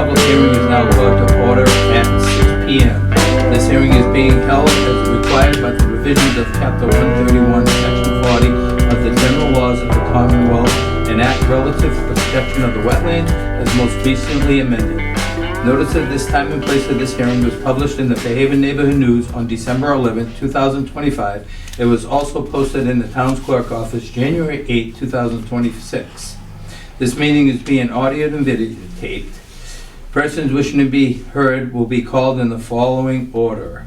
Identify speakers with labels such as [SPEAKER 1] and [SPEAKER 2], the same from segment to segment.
[SPEAKER 1] public hearing is now called to order at 6 p.m. This hearing is being held as required by the provisions of Chapter 131, Section 40 of the General Laws of the Commonwealth, an act relative to the protection of the wetlands as most recently amended. Notice of this time and place of this hearing was published in the Fairhaven Neighborhood News on December 11, 2025. It was also posted in the town's clerk office January 8, 2026. This meeting is being audioed and videotaped. Persons wishing to be heard will be called in the following order.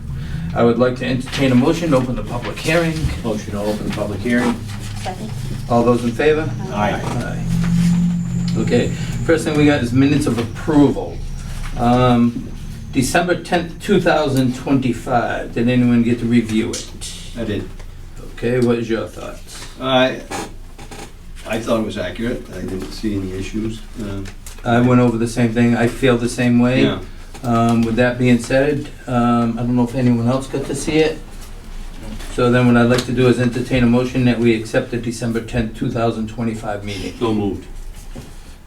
[SPEAKER 1] I would like to entertain a motion to open the public hearing.
[SPEAKER 2] Motion to open the public hearing.
[SPEAKER 3] Second.
[SPEAKER 1] All those in favor?
[SPEAKER 2] Aye.
[SPEAKER 1] Aye. Okay, first thing we got is minutes of approval. December 10th, 2025. Did anyone get to review it?
[SPEAKER 4] I did.
[SPEAKER 1] Okay, what is your thoughts?
[SPEAKER 4] I thought it was accurate. I didn't see any issues.
[SPEAKER 1] I went over the same thing. I feel the same way.
[SPEAKER 4] Yeah.
[SPEAKER 1] With that being said, I don't know if anyone else got to see it. So then what I'd like to do is entertain a motion that we accept the December 10th, 2025 meeting.
[SPEAKER 4] So moved.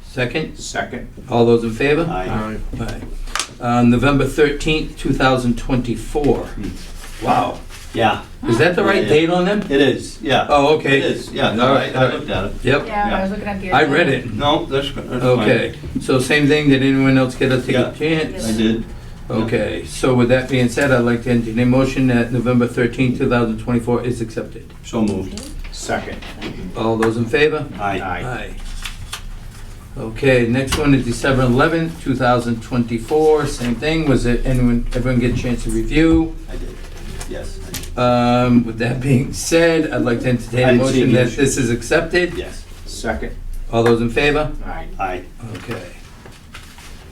[SPEAKER 1] Second?
[SPEAKER 2] Second.
[SPEAKER 1] All those in favor?
[SPEAKER 4] Aye.
[SPEAKER 1] Aye. November 13th, 2024. Wow.
[SPEAKER 4] Yeah.
[SPEAKER 1] Is that the right
[SPEAKER 4] Yeah.
[SPEAKER 1] date on them?
[SPEAKER 4] It is. Yeah.
[SPEAKER 1] Oh, okay.
[SPEAKER 4] It is. Yeah. No, I looked at it.
[SPEAKER 1] Yep.
[SPEAKER 3] Yeah, I was looking at the.
[SPEAKER 1] I read it.
[SPEAKER 4] No, that's good. That's
[SPEAKER 1] Okay. So same thing. Did anyone else get to take
[SPEAKER 4] Yeah.
[SPEAKER 1] a chance?
[SPEAKER 4] fine. I did.
[SPEAKER 1] Okay. So with that being said, I'd like to entertain a motion that November 13th, 2024 is accepted.
[SPEAKER 4] So moved.
[SPEAKER 2] Second.
[SPEAKER 1] All those in favor?
[SPEAKER 4] Aye.
[SPEAKER 1] Aye. Okay, next one is December 11th, 2024. Same thing. Was it everyone get a chance to review?
[SPEAKER 4] I did. Yes. I did.
[SPEAKER 1] With that being said, I'd like to entertain
[SPEAKER 4] I
[SPEAKER 1] a
[SPEAKER 4] didn't see
[SPEAKER 1] motion
[SPEAKER 4] any
[SPEAKER 1] that
[SPEAKER 4] issue.
[SPEAKER 1] this is accepted.
[SPEAKER 4] Yes.
[SPEAKER 2] Second.
[SPEAKER 1] All those in favor?
[SPEAKER 2] Aye.
[SPEAKER 4] Aye.
[SPEAKER 1] Okay.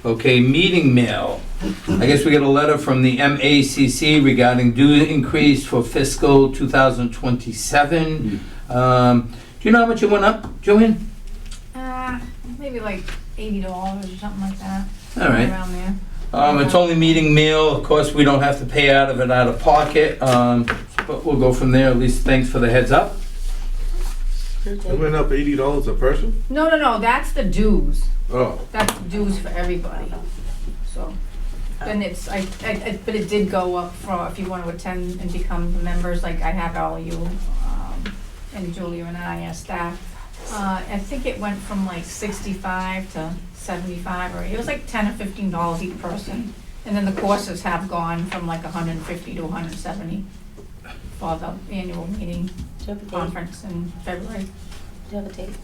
[SPEAKER 1] Okay, meeting mail. I guess we got a letter from the MACC regarding due increase for fiscal 2027. Do you know how much it went up, Joanne?
[SPEAKER 3] Maybe like $80 or something like that.
[SPEAKER 1] All right.
[SPEAKER 3] Around there.
[SPEAKER 1] It's only meeting meal. Of course, we don't have to pay out of it out of pocket, but we'll go from there. At least thanks for the heads up.
[SPEAKER 5] It went up $80 a person?
[SPEAKER 3] No, that's the dues.
[SPEAKER 5] Oh.
[SPEAKER 3] That's dues for everybody. So, then it's, but it did go up for, if you want to attend and become members, like I have all you, and Julia and I as staff. I think it went from like 65 to 75, or it was like $10 or $15 each person. And then the courses have gone from like 150 to 170 for the annual meeting Do you have a date? conference in February. Do you have a date?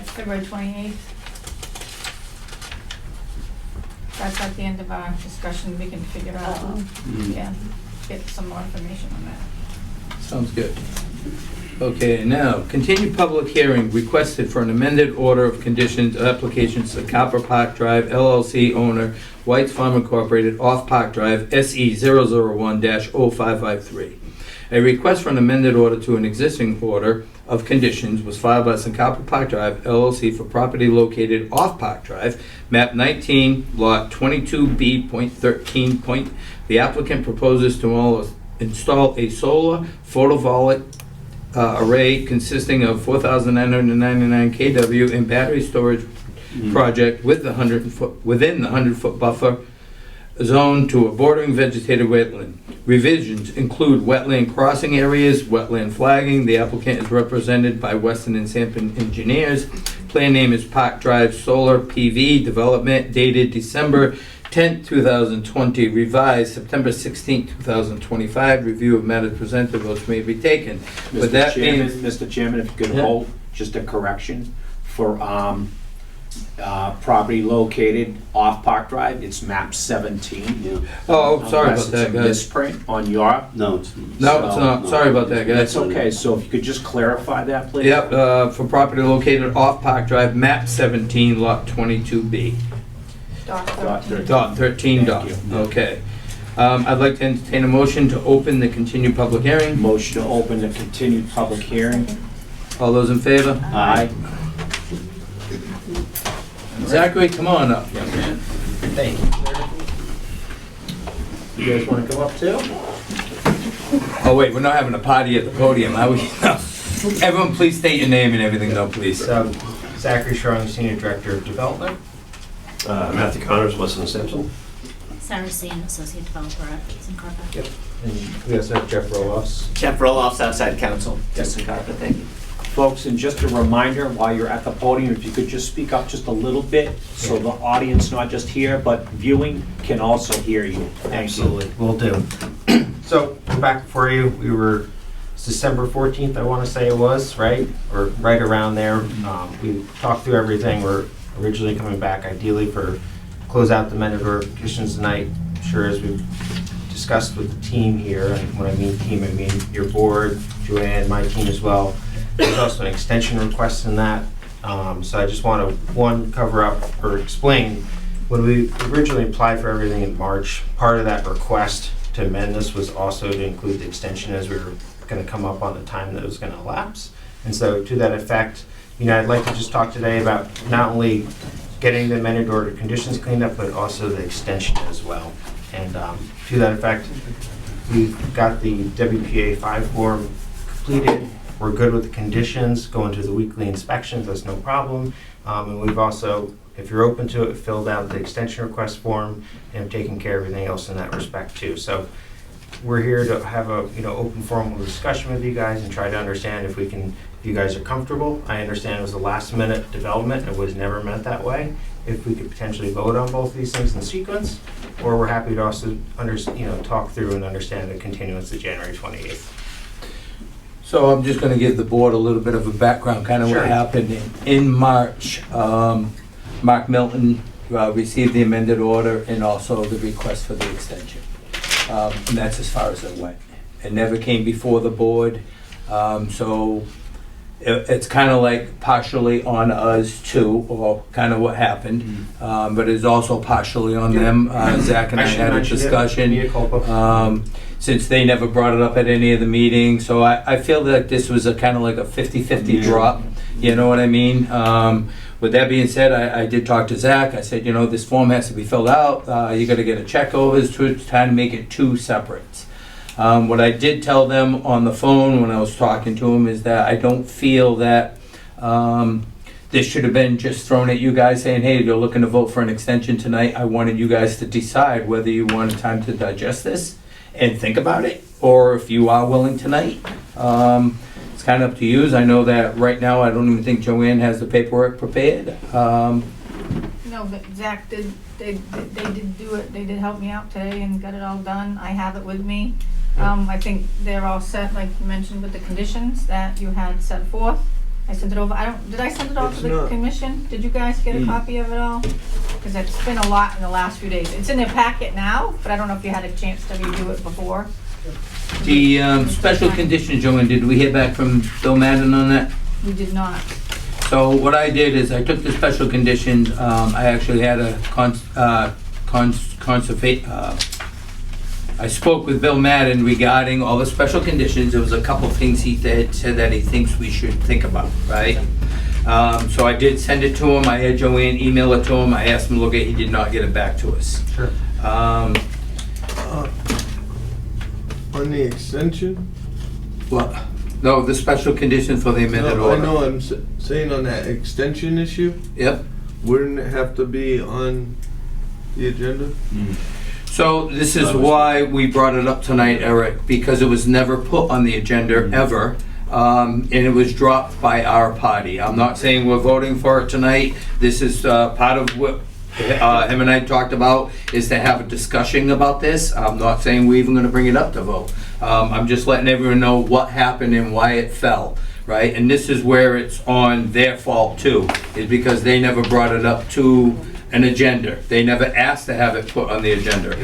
[SPEAKER 3] February 28th. That's at the end of our discussion, we can figure out, yeah, get some more information on that.
[SPEAKER 1] Sounds good. Okay, now, continued public hearing requested for an amended order of conditions applications to Copper Park Drive LLC owner, White's Farm Incorporated, off Park Drive, SE 001-0553. A request for an amended order to an existing order of conditions was filed by Copper Park Drive LLC for property located off Park Drive, map 19, lot 22B.13. The applicant proposes to install a solar photovoltaic array consisting of 4,999 kW and battery storage project with the 100-foot buffer zone to a bordering vegetated wetland. Revisions include wetland crossing areas, wetland flagging. The applicant is represented by Weston and Sampson Engineers. Plan name is Park Drive Solar PV Development, dated December 10th, 2020, revised September 16th, 2025. Review of matters presented, votes may be taken. With that being,
[SPEAKER 2] Mr. Chairman, if you could
[SPEAKER 1] Yeah.
[SPEAKER 2] hold just a correction for property located off Park Drive, it's map 17.
[SPEAKER 4] Yeah.
[SPEAKER 1] oh, sorry
[SPEAKER 2] Unless
[SPEAKER 1] about that,
[SPEAKER 2] it's a
[SPEAKER 1] guys.
[SPEAKER 2] misprint on your.
[SPEAKER 4] No, it's.
[SPEAKER 1] No, it's not. Sorry about that, guys.
[SPEAKER 2] That's okay, so if you could just clarify that, please.
[SPEAKER 1] Yep, for property located off Park Drive, map 17, lot 22B.
[SPEAKER 3] Dot
[SPEAKER 2] Dot
[SPEAKER 3] 13.
[SPEAKER 1] Dot 13 dot.
[SPEAKER 2] Thank
[SPEAKER 4] you.
[SPEAKER 1] Okay. I'd like to entertain a motion to open the continued public hearing.
[SPEAKER 2] Motion to open the continued public hearing.
[SPEAKER 1] All those in favor?
[SPEAKER 2] Aye.
[SPEAKER 1] Zachary, come on up, young man.
[SPEAKER 2] Thank you. You guys want to come up too?
[SPEAKER 1] Oh, wait, we're not having a party at the podium, are we? No. Everyone, please state your name and everything, though, please.
[SPEAKER 6] Zachary Strong, Senior Director of Development. Matthew Connors, Weston Sampson.
[SPEAKER 7] Sarah Sand, Associate Developer at Sincarpa.
[SPEAKER 8] Yep. And we also have Jeff Roloffs.
[SPEAKER 2] Jeff Roloff's outside counsel, Justin Carter, thank you. Folks, and just a reminder, while you're at the podium, if you could just speak up just a little bit, so the audience, not just here, but viewing, can also hear you. Thank you.
[SPEAKER 8] Absolutely, will do. So, we're back for you. It's December 14th, I want to say it was, right? Or right around there. We talked through everything. We're originally coming back ideally for close out the amended order petitions tonight. I'm sure as we've discussed with the team here, and when I mean team, I mean your board, Joanne, my team as well. There's also an extension request in that. So I just want to, cover up or explain, when we originally applied for everything in March, part of that request to amend this was also to include the extension as we were going to come up on the time that it was going to elapse. And so to that effect, I'd like to just talk today about not only getting the amended order conditions cleaned up, but also the extension as well. And to that effect, we've got the WPA 5 form completed. We're good with the conditions, going to the weekly inspections, that's no problem. And we've also, if you're open to it, filled out the extension request form and taken care of everything else in that respect too. So we're here to have a open formal discussion with you guys and try to understand if you guys are comfortable. I understand it was a last minute development. It was never meant that way. If we could potentially vote on both these things in sequence, or we're happy to also talk through and understand the continuance to January 28th.
[SPEAKER 1] So I'm just going to give the board a little bit of a background, kind of
[SPEAKER 8] Sure.
[SPEAKER 1] what happened in March. Mark Milton received the amended order and also the request for the extension. And that's as far as it went. It never came before the board. So it's kind of like partially on us too, or kind of what happened. But it's also partially on them. Zach and I had a discussion. Since they never brought it up at any of the meetings. So I feel that this was a kind of like a 50-50 drop. You know what I mean? With that being said, I did talk to Zach. I said, this form has to be filled out. You got to get a check over. It's time to make it two separate. What I did tell them on the phone when I was talking to them is that I don't feel that this should have been just thrown at you guys saying, hey, you're looking to vote for an extension tonight. I wanted you guys to decide whether you wanted time to digest this and think about it, or if you are willing tonight. It's kind of up to you. I know that right now I don't even think Joanne has the paperwork prepared.
[SPEAKER 3] No, but Zach did, they did do it, they did help me out today and got it all done. I have it with me. I think they're all set, like you mentioned, with the conditions that you had set forth. I sent it over, did I send it all to the commission? Did you guys get a copy of it all? Because it's been a lot in the last few days. It's in their packet now, but I don't know if you had a chance to review it before.
[SPEAKER 1] The special conditions, Joanne, did we hear back from Bill Madden on that?
[SPEAKER 3] We did not.
[SPEAKER 1] So what I did is I took the special conditions, I actually had a I spoke with Bill Madden regarding all the special conditions. There was a couple things he said that he thinks we should think about, right? So I did send it to him. I had Joanne email it to him. I asked him to look at it. He did not get it back to us.
[SPEAKER 8] Sure.
[SPEAKER 5] On the extension?
[SPEAKER 1] What? No, the special conditions for the amended
[SPEAKER 5] No, I
[SPEAKER 1] order.
[SPEAKER 5] know, I'm saying on that extension issue,
[SPEAKER 1] Yep.
[SPEAKER 5] wouldn't it have to be on the agenda?
[SPEAKER 1] So this is why we brought it up tonight, Eric, because it was never put on the agenda ever, and it was dropped by our party. I'm not saying we're voting for it tonight. This is part of what him and I talked about, is to have a discussion about this. I'm not saying we're even going to bring it up to vote. I'm just letting everyone know what happened and why it fell, right? And this is where it's on their fault too, is because they never brought it up to an agenda. They never asked to have it put on the agenda.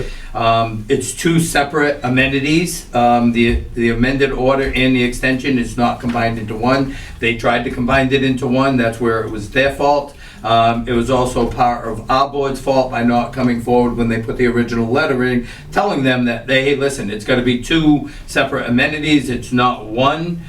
[SPEAKER 1] It's two separate amenities. The amended order and the extension is not combined into one. They tried to combine it into one. That's where it was their fault. It was also part of our board's fault by not coming forward when they put the original letter in, telling them that, hey, listen, it's got to be two separate amenities. It's not one.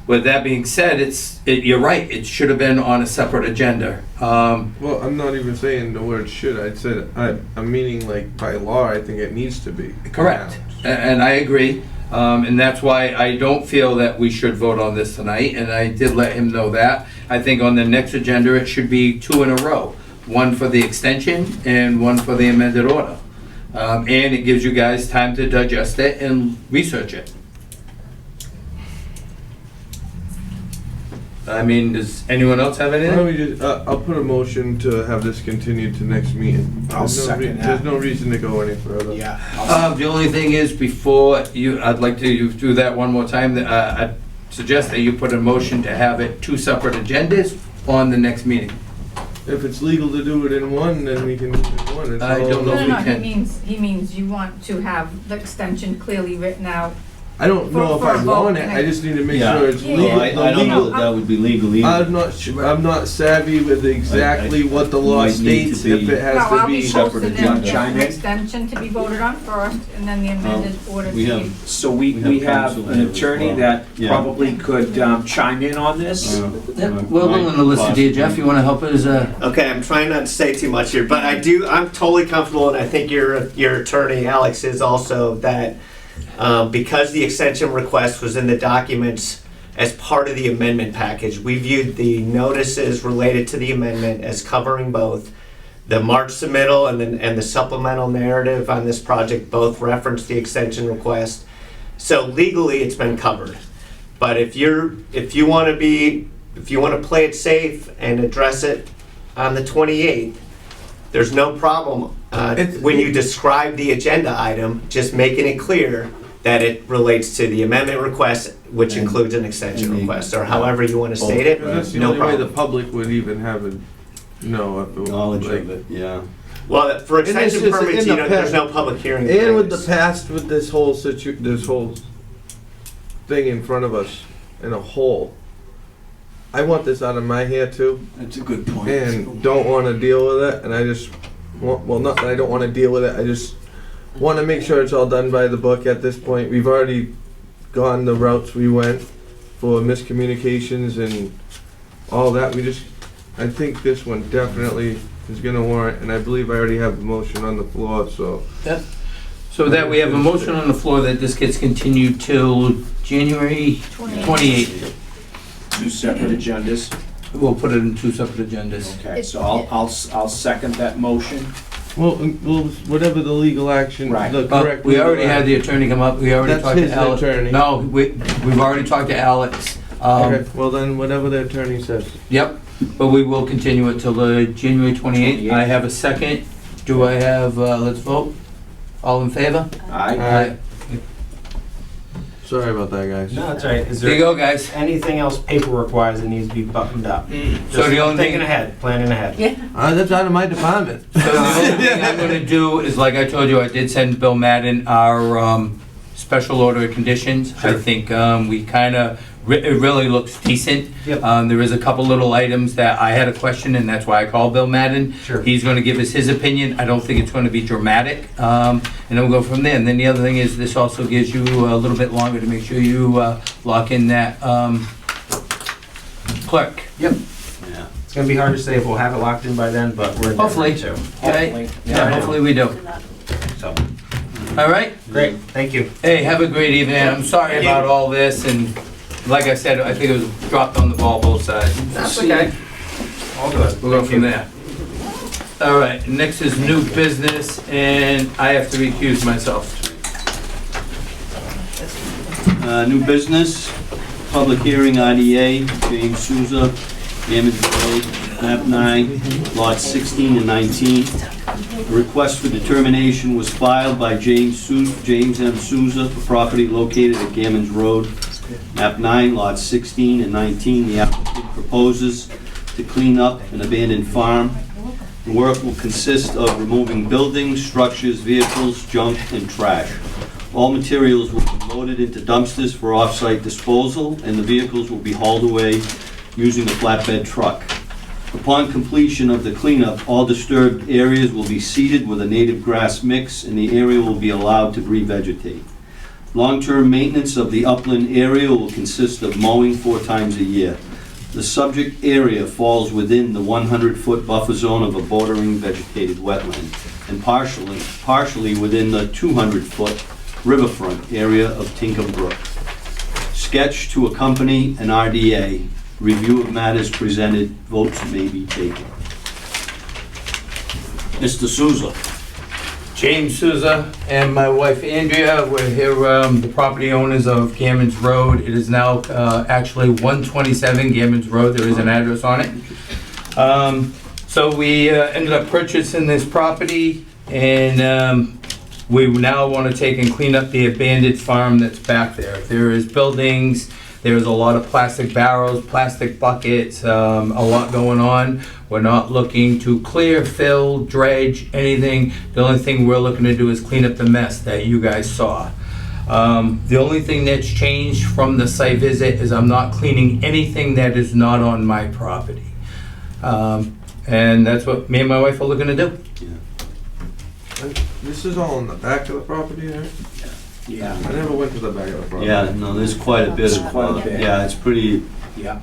[SPEAKER 1] With that being said, you're right. It should have been on a separate agenda.
[SPEAKER 5] Well, I'm not even saying the word should. I'm meaning like by law, I think it needs to be.
[SPEAKER 1] Correct.
[SPEAKER 5] announced.
[SPEAKER 1] And I agree. And that's why I don't feel that we should vote on this tonight. And I did let him know that. I think on the next agenda, it should be two in a row. one for the extension and one for the amended order. And it gives you guys time to digest it and research it. I mean, does anyone else have
[SPEAKER 5] Why don't
[SPEAKER 1] anything?
[SPEAKER 5] we just, I'll put a motion to have this continued to next meeting.
[SPEAKER 2] I'll
[SPEAKER 5] There's no
[SPEAKER 2] second that.
[SPEAKER 5] There's no reason to go any further.
[SPEAKER 2] Yeah.
[SPEAKER 1] The only thing is, before you, I'd like to you do that one more time. I'd suggest that you put a motion to have it two separate agendas on the next meeting.
[SPEAKER 5] If it's legal to do it in one, then we can do it in one. It's
[SPEAKER 1] I
[SPEAKER 5] all-
[SPEAKER 1] don't know.
[SPEAKER 3] No,
[SPEAKER 1] we
[SPEAKER 3] no,
[SPEAKER 1] can.
[SPEAKER 3] he means you want to have the extension clearly written out.
[SPEAKER 5] I don't know if
[SPEAKER 3] For a
[SPEAKER 5] I
[SPEAKER 3] vote,
[SPEAKER 5] want it, I just need to make
[SPEAKER 4] Yeah.
[SPEAKER 5] sure it's
[SPEAKER 3] Yeah,
[SPEAKER 5] legal.
[SPEAKER 3] yeah.
[SPEAKER 4] Well, I don't know that that would be legal either.
[SPEAKER 5] I'm not savvy with exactly what the law
[SPEAKER 4] Might need to
[SPEAKER 5] states,
[SPEAKER 4] be-
[SPEAKER 5] if it
[SPEAKER 3] No,
[SPEAKER 5] has to
[SPEAKER 3] I'll
[SPEAKER 5] be.
[SPEAKER 3] be
[SPEAKER 4] separate
[SPEAKER 3] posting
[SPEAKER 4] agenda.
[SPEAKER 3] them,
[SPEAKER 2] Chime
[SPEAKER 3] an
[SPEAKER 2] in.
[SPEAKER 3] extension to be voted on first, and then the amended order to
[SPEAKER 4] We
[SPEAKER 3] be.
[SPEAKER 4] have-
[SPEAKER 2] So we
[SPEAKER 4] We have
[SPEAKER 2] have
[SPEAKER 4] counsel
[SPEAKER 2] an
[SPEAKER 4] here as
[SPEAKER 2] attorney
[SPEAKER 4] well.
[SPEAKER 2] that
[SPEAKER 4] Yeah.
[SPEAKER 2] probably could chime in on this.
[SPEAKER 1] We're willing to listen to you, Jeff. You want to help us?
[SPEAKER 9] Okay, I'm trying not to say too much here, but I'm totally comfortable, and I think your attorney, Alex, is also, that because the extension request was in the documents as part of the amendment package, we viewed the notices related to the amendment as covering both. The March submittal and the supplemental narrative on this project both reference the extension request. So legally, it's been covered. But if you want to play it safe and address it on the 28th, there's no problem when you describe the agenda item, just making it clear that it relates to the amendment request, which
[SPEAKER 4] And-
[SPEAKER 9] includes an extension
[SPEAKER 4] and the-
[SPEAKER 9] request, or however you want to state it,
[SPEAKER 5] Because that's the
[SPEAKER 9] no
[SPEAKER 5] only way the
[SPEAKER 9] problem.
[SPEAKER 5] public would even have a,
[SPEAKER 4] Knowledge
[SPEAKER 5] like-
[SPEAKER 4] of it, yeah.
[SPEAKER 9] Well, for
[SPEAKER 5] And it's
[SPEAKER 9] extension
[SPEAKER 5] just
[SPEAKER 9] permits,
[SPEAKER 5] in the
[SPEAKER 9] there's
[SPEAKER 5] past-
[SPEAKER 9] no public hearing.
[SPEAKER 5] And with the
[SPEAKER 9] notice.
[SPEAKER 5] past, with this whole this whole thing in front of us in a whole, I want this out of my hair too,
[SPEAKER 4] That's a good point.
[SPEAKER 5] and don't want to deal with it, and I just want, well, not that I don't want to deal with it, I just want to make sure it's all done by the book at this point. We've already gone the routes we went for miscommunications and all that. I think this one definitely is gonna warrant, and I believe I already have the motion on the floor, so.
[SPEAKER 1] So that we have a motion on the floor that this gets continued till January 28th.
[SPEAKER 2] Two separate agendas.
[SPEAKER 1] We'll put it in two separate agendas.
[SPEAKER 2] Okay, so I'll second that motion.
[SPEAKER 5] Well, whatever the legal action,
[SPEAKER 2] Right.
[SPEAKER 5] the correct.
[SPEAKER 1] We already
[SPEAKER 5] legal
[SPEAKER 1] had the attorney come up, we already
[SPEAKER 5] That's
[SPEAKER 1] talked to
[SPEAKER 5] his
[SPEAKER 1] Alex.
[SPEAKER 5] attorney.
[SPEAKER 1] No, we've already talked to Alex.
[SPEAKER 5] Okay, well then, whatever the attorney says.
[SPEAKER 1] Yep, but we will continue it till January 28th. I have a second. Do I have, let's vote? All in favor?
[SPEAKER 2] Aye.
[SPEAKER 5] Sorry about that, guys.
[SPEAKER 8] No, that's all right. Is
[SPEAKER 1] There you
[SPEAKER 8] there
[SPEAKER 1] go, guys.
[SPEAKER 8] anything else paperwork-wise that needs to be buttoned up?
[SPEAKER 1] So the only
[SPEAKER 8] Thinking
[SPEAKER 1] thing,
[SPEAKER 8] ahead, planning ahead.
[SPEAKER 5] That's out of my department.
[SPEAKER 1] so the only thing I'm gonna do is, like I told you, I did send Bill Madden our special order of conditions. I think we kinda, it really looks decent.
[SPEAKER 8] Yep.
[SPEAKER 1] There is a couple little items that I had a question, and that's why I called Bill Madden.
[SPEAKER 8] Sure.
[SPEAKER 1] He's gonna give us his opinion. I don't think it's gonna be dramatic, and then we'll go from there. And then the other thing is, this also gives you a little bit longer to make sure you lock in that clerk.
[SPEAKER 8] Yep.
[SPEAKER 4] Yeah.
[SPEAKER 8] It's gonna be hard to say if we'll have it locked in by then, but we're
[SPEAKER 1] Hopefully.
[SPEAKER 8] endeavoring to.
[SPEAKER 1] Okay?
[SPEAKER 2] Hopefully.
[SPEAKER 1] Yeah, hopefully we do.
[SPEAKER 8] So,
[SPEAKER 1] All right?
[SPEAKER 8] great, thank you.
[SPEAKER 1] Hey, have a great evening. I'm sorry
[SPEAKER 9] Thank you.
[SPEAKER 1] about all this, and like I said, I think it was dropped on the ball both sides.
[SPEAKER 8] That's okay. All good.
[SPEAKER 1] We'll go
[SPEAKER 8] Thank
[SPEAKER 1] from
[SPEAKER 8] you.
[SPEAKER 1] there. All right, next is new business, and I have to recuse myself.
[SPEAKER 4] New business, public hearing IDA, James Souza, Damage Road, map 9, lots 16 and 19. A request for determination was filed by James M. Souza for property located at Gammons Road, map 9, lots 16 and 19. The applicant proposes to clean up an abandoned farm. The work will consist of removing buildings, structures, vehicles, junk, and trash. All materials will be loaded into dumpsters for off-site disposal, and the vehicles will be hauled away using a flatbed truck. Upon completion of the cleanup, all disturbed areas will be seeded with a native grass mix, and the area will be allowed to revegetate. Long-term maintenance of the upland area will consist of mowing 4 times a year. The subject area falls within the 100-foot buffer zone of a bordering vegetated wetland, and partially within the 200-foot riverfront area of Tinkham Brook. Sketch to accompany an RDA. Review of matters presented, votes may be taken. Mr. Souza.
[SPEAKER 1] James Souza and my wife Andrea, we're here, the property owners of Gammons Road. It is now actually 127 Gammons Road, there is an address on it. So we ended up purchasing this property, and we now want to take and clean up the abandoned farm that's back there. There is buildings, there's a lot of plastic barrels, plastic buckets, a lot going on. We're not looking to clear, fill, dredge, anything. The only thing we're looking to do is clean up the mess that you guys saw. The only thing that's changed from the site visit is I'm not cleaning anything that is not on my property. And that's what me and my wife are looking to do.
[SPEAKER 5] This is all in the back of the property, right?
[SPEAKER 2] Yeah.
[SPEAKER 5] I never went to the back of the property.
[SPEAKER 4] Yeah, no, there's quite a bit of,
[SPEAKER 2] Quite a bit.
[SPEAKER 4] yeah, it's pretty,
[SPEAKER 2] Yeah.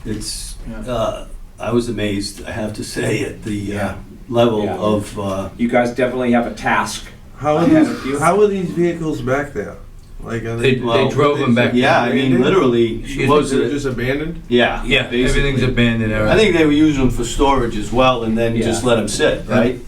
[SPEAKER 4] it's,
[SPEAKER 2] Yeah.
[SPEAKER 4] I was amazed, I have to say, at the
[SPEAKER 2] Yeah.
[SPEAKER 4] level
[SPEAKER 2] Yeah.
[SPEAKER 4] of,
[SPEAKER 2] You guys definitely have a task.
[SPEAKER 5] How are these vehicles back there? Like, are
[SPEAKER 1] They drove them back.
[SPEAKER 4] yeah, I mean, literally,
[SPEAKER 1] Excuse
[SPEAKER 4] was
[SPEAKER 5] They're
[SPEAKER 4] it?
[SPEAKER 5] just abandoned?
[SPEAKER 4] Yeah.
[SPEAKER 1] Yeah,
[SPEAKER 4] basically.
[SPEAKER 1] everything's abandoned.
[SPEAKER 4] I think they were using them for storage as well, and then just
[SPEAKER 2] Yeah.
[SPEAKER 4] let them sit, right?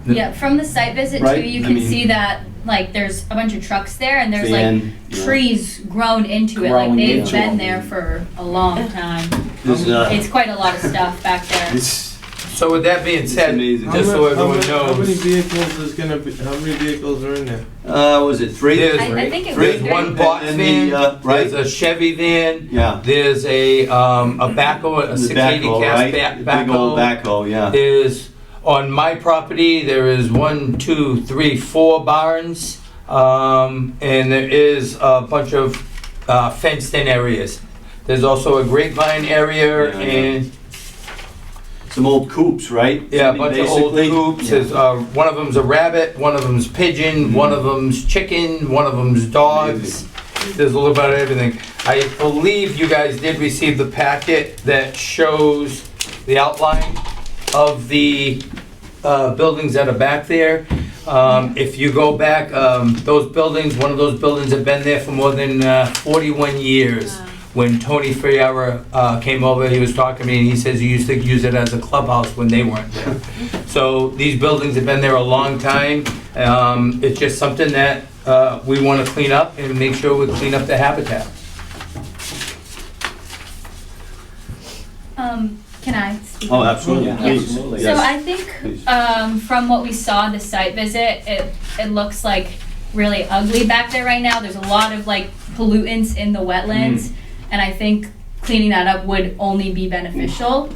[SPEAKER 7] Yeah, from the site visit
[SPEAKER 4] Right,
[SPEAKER 7] too, you
[SPEAKER 4] I
[SPEAKER 7] can
[SPEAKER 4] mean-
[SPEAKER 7] see that, like, there's a bunch of trucks there, and there's like
[SPEAKER 4] Van, yeah.
[SPEAKER 7] trees grown into it,
[SPEAKER 2] Grown
[SPEAKER 7] like they've
[SPEAKER 2] into
[SPEAKER 7] been
[SPEAKER 2] them.
[SPEAKER 7] there for a long time.
[SPEAKER 4] There's,
[SPEAKER 7] It's quite a lot of stuff back there.
[SPEAKER 4] it's,
[SPEAKER 1] So with that being said,
[SPEAKER 4] amazing.
[SPEAKER 1] just so everyone
[SPEAKER 5] How many
[SPEAKER 1] knows,
[SPEAKER 5] vehicles is gonna be, how many vehicles are in there?
[SPEAKER 4] was it three?
[SPEAKER 1] There's-
[SPEAKER 7] I think it was
[SPEAKER 1] there's
[SPEAKER 7] three.
[SPEAKER 1] one box
[SPEAKER 4] And
[SPEAKER 1] van,
[SPEAKER 4] the, right?
[SPEAKER 1] there's a Chevy van,
[SPEAKER 4] Yeah.
[SPEAKER 1] there's a backhoe, a
[SPEAKER 4] The
[SPEAKER 1] 680
[SPEAKER 4] backhoe,
[SPEAKER 1] cast
[SPEAKER 4] right? Big old
[SPEAKER 1] backhoe.
[SPEAKER 4] backhoe, yeah.
[SPEAKER 1] There's, on my property, there is 1, 2, 3, 4 barns, and there is a bunch of fenced-in areas. There's also a grapevine area,
[SPEAKER 4] Yeah, yeah.
[SPEAKER 1] and
[SPEAKER 4] Some old coops, right?
[SPEAKER 1] yeah, a bunch of old
[SPEAKER 4] Basically.
[SPEAKER 1] coops.
[SPEAKER 4] Yeah.
[SPEAKER 1] There's, one of them's a rabbit, one of them's pigeon, one of them's chicken, one of them's dogs. There's a little bit of everything. I believe you guys did receive the packet that shows the outline of the buildings that are back there. If you go back, those buildings, one of those buildings have been there for more than 41 years. When Tony Ferriera came over, he was talking to me, and he says he used to use it as a clubhouse when they weren't there. So these buildings have been there a long time. It's just something that we want to clean up and make sure we clean up the habitat.
[SPEAKER 7] Can I speak?
[SPEAKER 4] Oh, absolutely.
[SPEAKER 2] Yeah,
[SPEAKER 4] Please.
[SPEAKER 2] absolutely.
[SPEAKER 7] So
[SPEAKER 4] Yes.
[SPEAKER 7] I think
[SPEAKER 4] Please.
[SPEAKER 7] from what we saw at the site visit, it looks like really ugly back there right now. There's a lot of like pollutants in the wetlands, and I think cleaning that up would only be beneficial.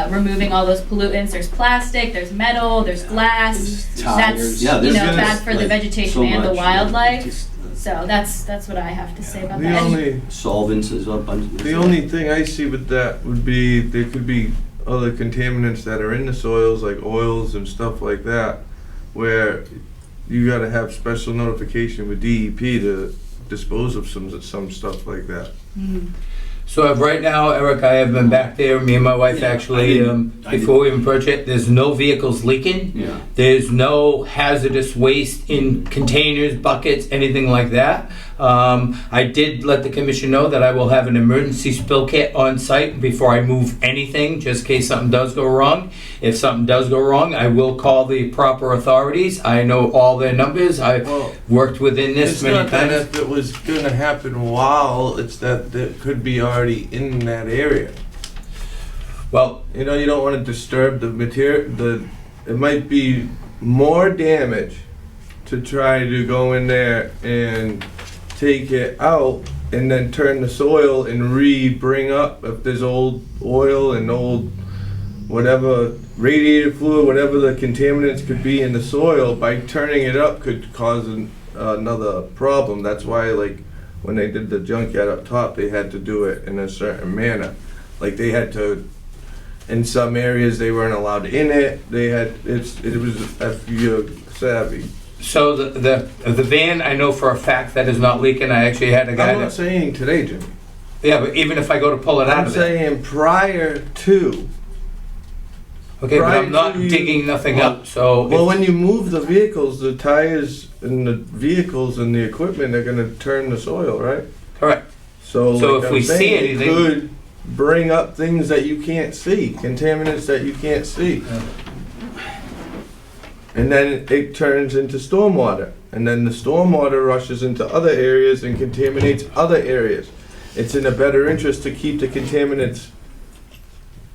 [SPEAKER 7] Removing all those pollutants. There's plastic, there's metal, there's glass. That's
[SPEAKER 4] Yeah,
[SPEAKER 7] you
[SPEAKER 4] there's
[SPEAKER 7] know
[SPEAKER 4] gonna-
[SPEAKER 7] bad for the
[SPEAKER 4] like,
[SPEAKER 7] vegetation
[SPEAKER 4] so
[SPEAKER 7] and the
[SPEAKER 4] much,
[SPEAKER 7] wildlife.
[SPEAKER 4] just,
[SPEAKER 7] So that's what I have to say about
[SPEAKER 5] The
[SPEAKER 7] that. And-
[SPEAKER 5] only,
[SPEAKER 4] solvents is a bunch.
[SPEAKER 5] the only thing I see with that would be, there could be other contaminants that are in the soils, like oils and stuff like that, where you gotta have special notification with DEP to dispose of some stuff like that.
[SPEAKER 7] Mhm.
[SPEAKER 1] So right now, Eric, I have been back there, me and my wife
[SPEAKER 4] Yeah,
[SPEAKER 1] actually,
[SPEAKER 4] I
[SPEAKER 1] before we even purchased it, there's no vehicles leaking.
[SPEAKER 4] Yeah.
[SPEAKER 1] There's no hazardous waste in containers, buckets, anything like that. I did let the commission know that I will have an emergency spill kit on site before I move anything, just in case something does go wrong. If something does go wrong, I will call the proper authorities. I know all their numbers. I've
[SPEAKER 5] Well,
[SPEAKER 1] worked within this
[SPEAKER 5] it's
[SPEAKER 1] many
[SPEAKER 5] not that
[SPEAKER 1] times.
[SPEAKER 5] if it was gonna happen while, it's that it could be already in that area.
[SPEAKER 1] Well,
[SPEAKER 5] You know, you don't wanna disturb the material, it might be more damage to try to go in there and take it out and then turn the soil and bring up if there's old oil and old whatever radiator fluid, whatever the contaminants could be in the soil, by turning it up could cause another problem. That's why, like, when they did the junkyard up top, they had to do it in a certain manner. Like, they had to, in some areas, they weren't allowed in it. They had, it was, if you're savvy.
[SPEAKER 1] so the van, I know for a fact that is not leaking. I actually had a guy
[SPEAKER 5] I'm not
[SPEAKER 1] that,
[SPEAKER 5] saying today, Jimmy.
[SPEAKER 1] yeah, but even if I go to pull it out
[SPEAKER 5] I'm
[SPEAKER 1] of there.
[SPEAKER 5] saying prior to.
[SPEAKER 1] Okay, but I'm
[SPEAKER 5] prior
[SPEAKER 1] not
[SPEAKER 5] to you-
[SPEAKER 1] digging nothing
[SPEAKER 5] Well-
[SPEAKER 1] up, so.
[SPEAKER 5] Well,
[SPEAKER 1] if-
[SPEAKER 5] when you move the vehicles, the tires and the vehicles and the equipment are gonna turn the soil, right?
[SPEAKER 1] Correct.
[SPEAKER 5] So
[SPEAKER 1] So
[SPEAKER 5] like
[SPEAKER 1] if
[SPEAKER 5] I'm
[SPEAKER 1] we
[SPEAKER 5] saying,
[SPEAKER 1] see
[SPEAKER 5] it
[SPEAKER 1] anything-
[SPEAKER 5] could bring up things that you can't see, contaminants that you can't see. And then it turns into stormwater. And then the stormwater rushes into other areas and contaminates other areas. It's in a better interest to keep the contaminants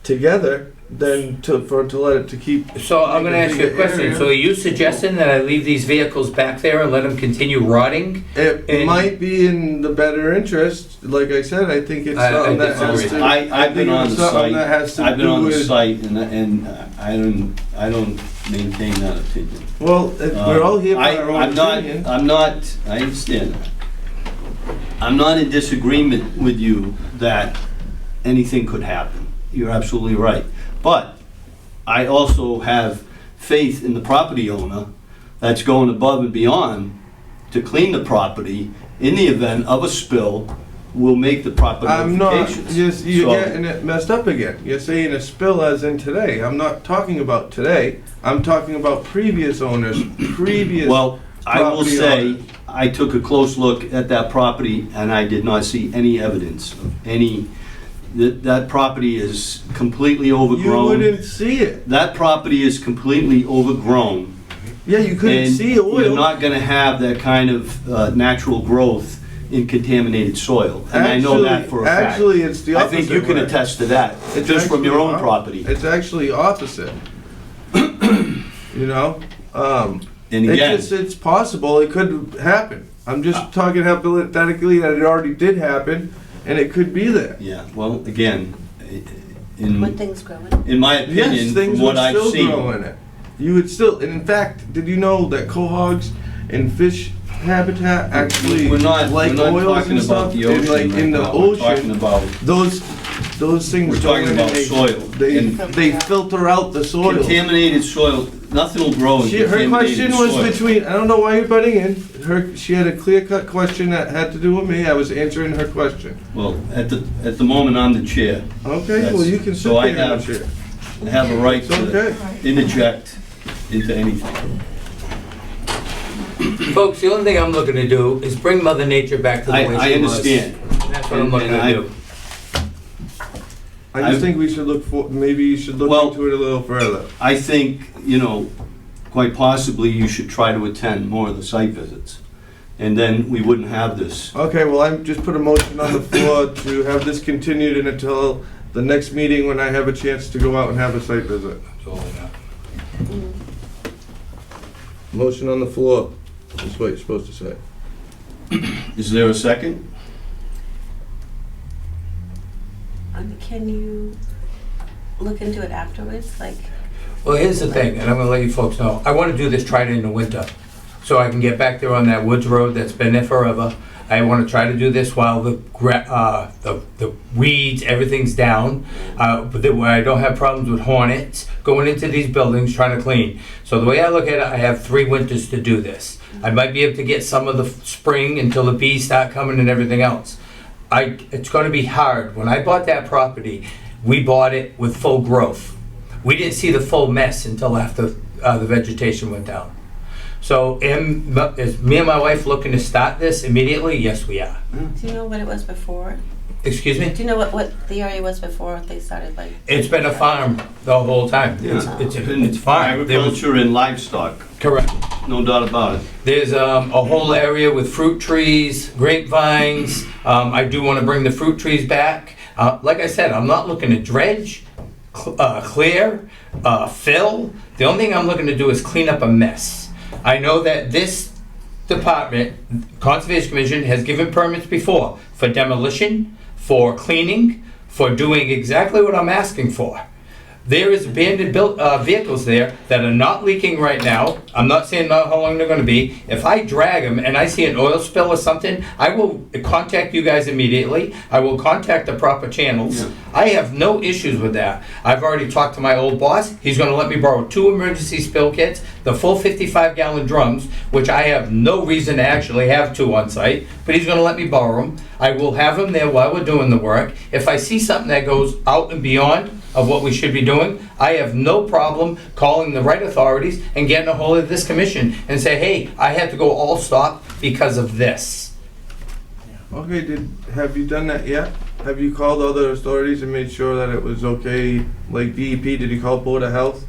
[SPEAKER 5] together than to let it to keep.
[SPEAKER 1] So I'm gonna ask you a question. So are you suggesting that I leave these vehicles back there and let them continue rotting?
[SPEAKER 5] It
[SPEAKER 1] And-
[SPEAKER 5] might be in the better interest. Like I said, I think it's
[SPEAKER 1] I
[SPEAKER 5] something that has
[SPEAKER 1] disagree.
[SPEAKER 5] to.
[SPEAKER 4] I've been
[SPEAKER 5] think
[SPEAKER 4] on
[SPEAKER 5] it's
[SPEAKER 4] the
[SPEAKER 5] something
[SPEAKER 4] site.
[SPEAKER 5] that has to
[SPEAKER 4] I've been
[SPEAKER 5] do
[SPEAKER 4] on the
[SPEAKER 5] with-
[SPEAKER 4] site, and I don't maintain that opinion.
[SPEAKER 5] Well, we're all here for
[SPEAKER 4] I-
[SPEAKER 5] our own
[SPEAKER 4] I'm not-
[SPEAKER 5] opinion.
[SPEAKER 4] I understand that. I'm not in disagreement with you that anything could happen. You're absolutely right. But I also have faith in the property owner that's going above and beyond to clean the property in the event of a spill, will make the proper
[SPEAKER 5] I'm not.
[SPEAKER 4] notifications.
[SPEAKER 5] You're
[SPEAKER 4] So-
[SPEAKER 5] getting it messed up again. You're saying a spill as in today. I'm not talking about today. I'm talking about previous owners, previous.
[SPEAKER 4] Well, I will
[SPEAKER 5] property
[SPEAKER 4] say,
[SPEAKER 5] owners.
[SPEAKER 4] I took a close look at that property and I did not see any evidence of any, that property is completely
[SPEAKER 5] You
[SPEAKER 4] overgrown.
[SPEAKER 5] wouldn't see it.
[SPEAKER 4] That property is completely overgrown.
[SPEAKER 5] Yeah, you couldn't
[SPEAKER 4] And
[SPEAKER 5] see oil.
[SPEAKER 4] you're not gonna have that kind of natural growth in contaminated soil. And I know that for a fact.
[SPEAKER 5] Actually, it's the
[SPEAKER 4] I
[SPEAKER 5] opposite.
[SPEAKER 4] think you can
[SPEAKER 5] way.
[SPEAKER 4] attest to that,
[SPEAKER 5] It's
[SPEAKER 4] just from your
[SPEAKER 5] actually
[SPEAKER 4] own property.
[SPEAKER 5] It's actually opposite. You know?
[SPEAKER 4] And again,
[SPEAKER 5] It's possible, it could happen. I'm just talking hypothetically that it already did happen, and it could be there.
[SPEAKER 4] yeah, well, again,
[SPEAKER 10] When things growing.
[SPEAKER 4] in my
[SPEAKER 5] Yes,
[SPEAKER 4] opinion,
[SPEAKER 5] things
[SPEAKER 4] from what
[SPEAKER 5] would
[SPEAKER 4] I've
[SPEAKER 5] still
[SPEAKER 4] seen.
[SPEAKER 5] grow in it. You would still, and in fact, did you know that quahogs and fish habitat actually
[SPEAKER 4] We're not
[SPEAKER 5] like oils
[SPEAKER 4] talking
[SPEAKER 5] and
[SPEAKER 4] about
[SPEAKER 5] stuff?
[SPEAKER 4] the
[SPEAKER 5] And
[SPEAKER 4] ocean
[SPEAKER 5] like
[SPEAKER 4] right
[SPEAKER 5] in the
[SPEAKER 4] now. We're talking
[SPEAKER 5] ocean,
[SPEAKER 4] about,
[SPEAKER 5] those things
[SPEAKER 4] we're
[SPEAKER 5] go
[SPEAKER 4] talking
[SPEAKER 5] in
[SPEAKER 4] about
[SPEAKER 5] and they,
[SPEAKER 4] soil.
[SPEAKER 5] they,
[SPEAKER 4] And
[SPEAKER 5] they filter out the soil.
[SPEAKER 4] contaminated soil, nothing will grow in
[SPEAKER 5] Her
[SPEAKER 4] contaminated
[SPEAKER 5] question was
[SPEAKER 4] soil.
[SPEAKER 5] between, I don't know why you're butting in, she had a clear-cut question that had to do with me, I was answering her question.
[SPEAKER 4] Well, at the moment, I'm the chair.
[SPEAKER 5] Okay, well, you can sit
[SPEAKER 4] So I
[SPEAKER 5] there and
[SPEAKER 4] have-
[SPEAKER 5] share.
[SPEAKER 4] I have a right
[SPEAKER 5] It's
[SPEAKER 4] to
[SPEAKER 5] okay.
[SPEAKER 4] interject into anything.
[SPEAKER 1] Folks, the only thing I'm looking to do is bring Mother Nature back to the way she was.
[SPEAKER 4] I understand.
[SPEAKER 1] That's what I'm looking
[SPEAKER 4] And
[SPEAKER 1] to
[SPEAKER 4] I-
[SPEAKER 1] do.
[SPEAKER 5] I just think we should maybe you should look
[SPEAKER 4] Well-
[SPEAKER 5] into it a little further.
[SPEAKER 4] I think, quite possibly you should try to attend more of the site visits. And then we wouldn't have this.
[SPEAKER 5] Okay, well, I just put a motion on the floor to have this continued until the next meeting when I have a chance to go out and have a site visit.
[SPEAKER 1] That's all I got.
[SPEAKER 5] Motion on the floor. That's what you're supposed to say.
[SPEAKER 4] Is there a second?
[SPEAKER 10] Can you look into it afterwards, like?
[SPEAKER 1] Well, here's the thing, and I'm gonna let you folks know. I wanna do this, try it in the winter, so I can get back there on that woods road that's been there forever. I wanna try to do this while the weeds, everything's down, but where I don't have problems with hornets going into these buildings trying to clean. So the way I look at it, I have 3 winters to do this. I might be able to get some of the spring until the bees start coming and everything else. It's gonna be hard. When I bought that property, we bought it with full growth. We didn't see the full mess until after the vegetation went down. So is me and my wife looking to start this immediately? Yes, we are.
[SPEAKER 10] Do you know what it was before?
[SPEAKER 1] Excuse me?
[SPEAKER 10] Do you know what the area was before they started, like?
[SPEAKER 1] It's been a farm the whole time. It's farm. There was-
[SPEAKER 4] Agriculture and livestock,
[SPEAKER 1] Correct.
[SPEAKER 4] no doubt about it.
[SPEAKER 1] There's a whole area with fruit trees, grapevines. I do want to bring the fruit trees back. Like I said, I'm not looking to dredge, clear, fill. The only thing I'm looking to do is clean up a mess. I know that this department, Conservation Commission, has given permits before for demolition, for cleaning, for doing exactly what I'm asking for. There is abandoned vehicles there that are not leaking right now. I'm not saying not how long they're gonna be. If I drag them and I see an oil spill or something, I will contact you guys immediately. I will contact the proper channels.
[SPEAKER 4] Yeah.
[SPEAKER 1] I have no issues with that. I've already talked to my old boss. He's gonna let me borrow 2 emergency spill kits, the full 55-gallon drums, which I have no reason to actually have 2 on site, but he's gonna let me borrow them. I will have them there while we're doing the work. If I see something that goes out and beyond of what we should be doing, I have no problem calling the right authorities and getting a hold of this commission and say, hey, I had to go all stop because of this.
[SPEAKER 5] Okay, have you done that yet? Have you called other authorities and made sure that it was okay? Like DEP, did you call Board of Health?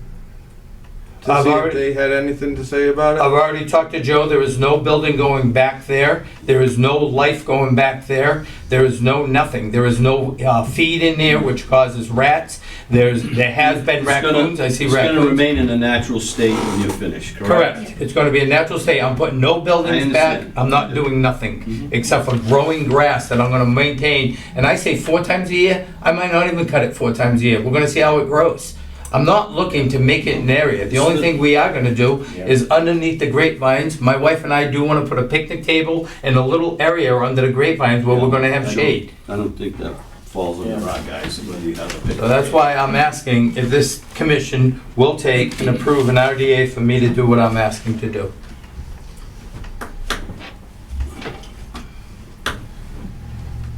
[SPEAKER 5] to
[SPEAKER 1] I've
[SPEAKER 5] see if
[SPEAKER 1] already-
[SPEAKER 5] they had anything to say about
[SPEAKER 1] I've
[SPEAKER 5] it?
[SPEAKER 1] already talked to Joe, there is no building going back there, there is no life going back there, there is no nothing, there is no feed in there which causes rats, there has been
[SPEAKER 4] It's gonna-
[SPEAKER 1] raccoons, I see
[SPEAKER 4] It's gonna
[SPEAKER 1] raccoons.
[SPEAKER 4] remain in a natural state when you're finished, correct?
[SPEAKER 1] Correct, it's gonna be a natural state, I'm putting no
[SPEAKER 4] I
[SPEAKER 1] buildings back,
[SPEAKER 4] understand.
[SPEAKER 1] I'm not doing nothing,
[SPEAKER 4] Mhm.
[SPEAKER 1] except for growing grass that I'm gonna maintain, and I say 4 times a year, I might not even cut it 4 times a year, we're gonna see how it grows. I'm not looking to make it an area. The only thing we are gonna do is underneath the grapevines, my wife and I do wanna put a picnic table in a little area under the grapevines where we're gonna have shade.
[SPEAKER 4] I don't think that falls under our guys, whether you have a big.
[SPEAKER 1] So that's why I'm asking if this commission will take and approve an RDA for me to do what I'm asking to do.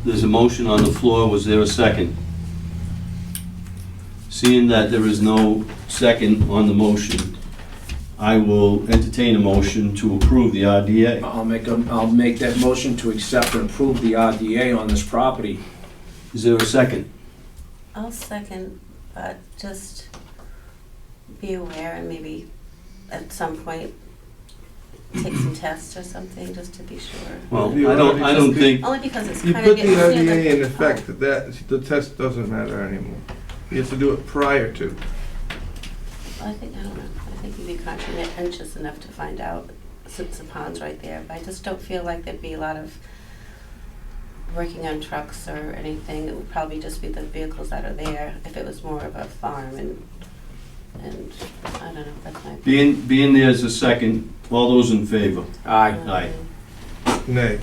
[SPEAKER 4] There's a motion on the floor, was there a second? Seeing that there is no second on the motion, I will entertain a motion to approve the RDA.
[SPEAKER 2] I'll make that motion to accept and approve the RDA on this property.
[SPEAKER 4] Is there a second?
[SPEAKER 10] I'll second, but just be aware and maybe at some point take some tests or something, just to be sure.
[SPEAKER 4] Well,
[SPEAKER 5] You
[SPEAKER 4] I don't think,
[SPEAKER 10] Only because it's
[SPEAKER 5] You
[SPEAKER 10] kind of
[SPEAKER 5] put the
[SPEAKER 10] getting near
[SPEAKER 5] RDA in effect, that the test doesn't matter anymore. You have to do it prior to.
[SPEAKER 10] I don't know, I think you'd be conscientious enough to find out since the pond's right there, but I just don't feel like there'd be a lot of working on trucks or anything. It would probably just be the vehicles that are there if it was more of a farm and I don't know, that's my opinion.
[SPEAKER 4] being there's a second, all those in favor?
[SPEAKER 2] Aye.
[SPEAKER 4] Aye.
[SPEAKER 5] Nay.